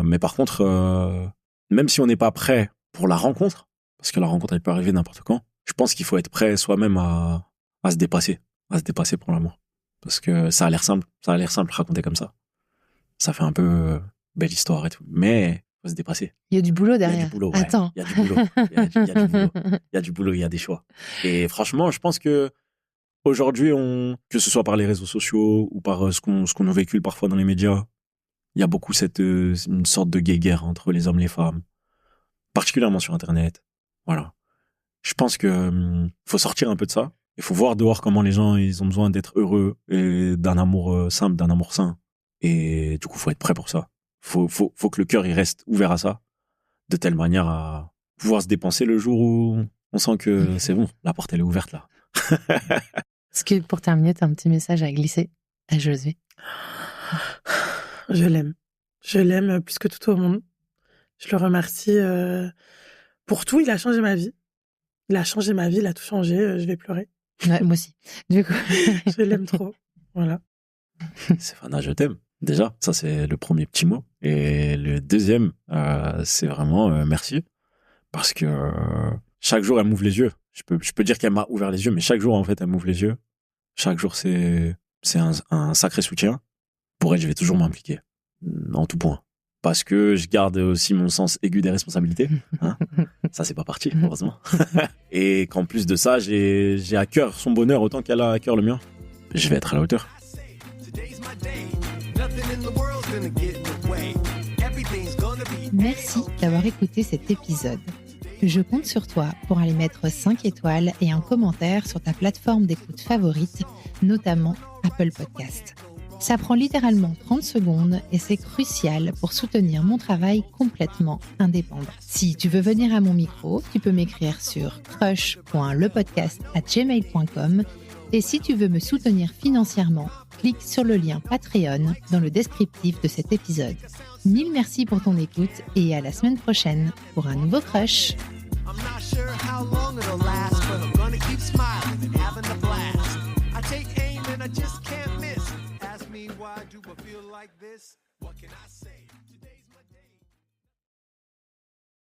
Mais par contre, même si on n'est pas prêt pour la rencontre, parce que la rencontre, elle peut arriver n'importe quand, je pense qu'il faut être prêt soi-même à se dépasser pour l'amour. Parce que ça a l'air simple raconter comme ça. Ça fait un peu belle histoire et tout. Mais faut se dépasser. Il y a du boulot derrière. Il y a du boulot, ouais. Attends. Il y a du boulot. Il y a du boulot, il y a des choix. Et franchement, je pense que aujourd'hui, que ce soit par les réseaux sociaux ou par ce qu'on nous véhicule parfois dans les médias, il y a beaucoup une sorte de guéguerre entre les hommes et les femmes, particulièrement sur Internet. Voilà. Je pense que faut sortir un peu de ça. Il faut voir dehors comment les gens, ils ont besoin d'être heureux et d'un amour simple, d'un amour sain. Et du coup, faut être prêt pour ça. Faut que le cœur, il reste ouvert à ça, de telle manière à pouvoir se dépenser le jour où on sent que c'est bon, la porte, elle est ouverte là. Est-ce que pour terminer, tu as un petit message à glisser à Josué? Je l'aime. Je l'aime plus que tout au monde. Je le remercie pour tout. Il a changé ma vie. Il a changé ma vie, il a tout changé. Je vais pleurer. Ouais, moi aussi. Du coup, je l'aime trop. Voilà. Stéphana, je t'aime. Déjà, ça c'est le premier petit mot. Et le deuxième, c'est vraiment merci. Parce que chaque jour, elle m'ouvre les yeux. Je peux dire qu'elle m'a ouvert les yeux, mais chaque jour, en fait, elle m'ouvre les yeux. Chaque jour, c'est un sacré soutien. Pour elle, je vais toujours m'impliquer. En tout point. parce que je garde aussi mon sens aigu des responsabilités. Hein. Ça, c'est pas parti, heureusement. Et qu'en plus de ça, j'ai à cœur son bonheur autant qu'elle a à cœur le mien. Je vais être à la hauteur. Merci d'avoir écouté cet épisode. Je compte sur toi pour aller mettre 5 étoiles et un commentaire sur ta plateforme d'écoute favorite, notamment Apple Podcast. Ça prend littéralement 30 secondes et c'est crucial pour soutenir mon travail complètement indépendant. Si tu veux venir à mon micro, tu peux m'écrire sur crush.lepodcast@gmail.com et si tu veux me soutenir financièrement, clique sur le lien Patreon dans le descriptif de cet épisode. Mille merci pour ton écoute et à la semaine prochaine pour un nouveau Crush. I'm not sure how long it'll last, but I'm gonna keep smiling and having a blast. I take aim and I just can't miss. Ask me why do I feel like this? What can I say?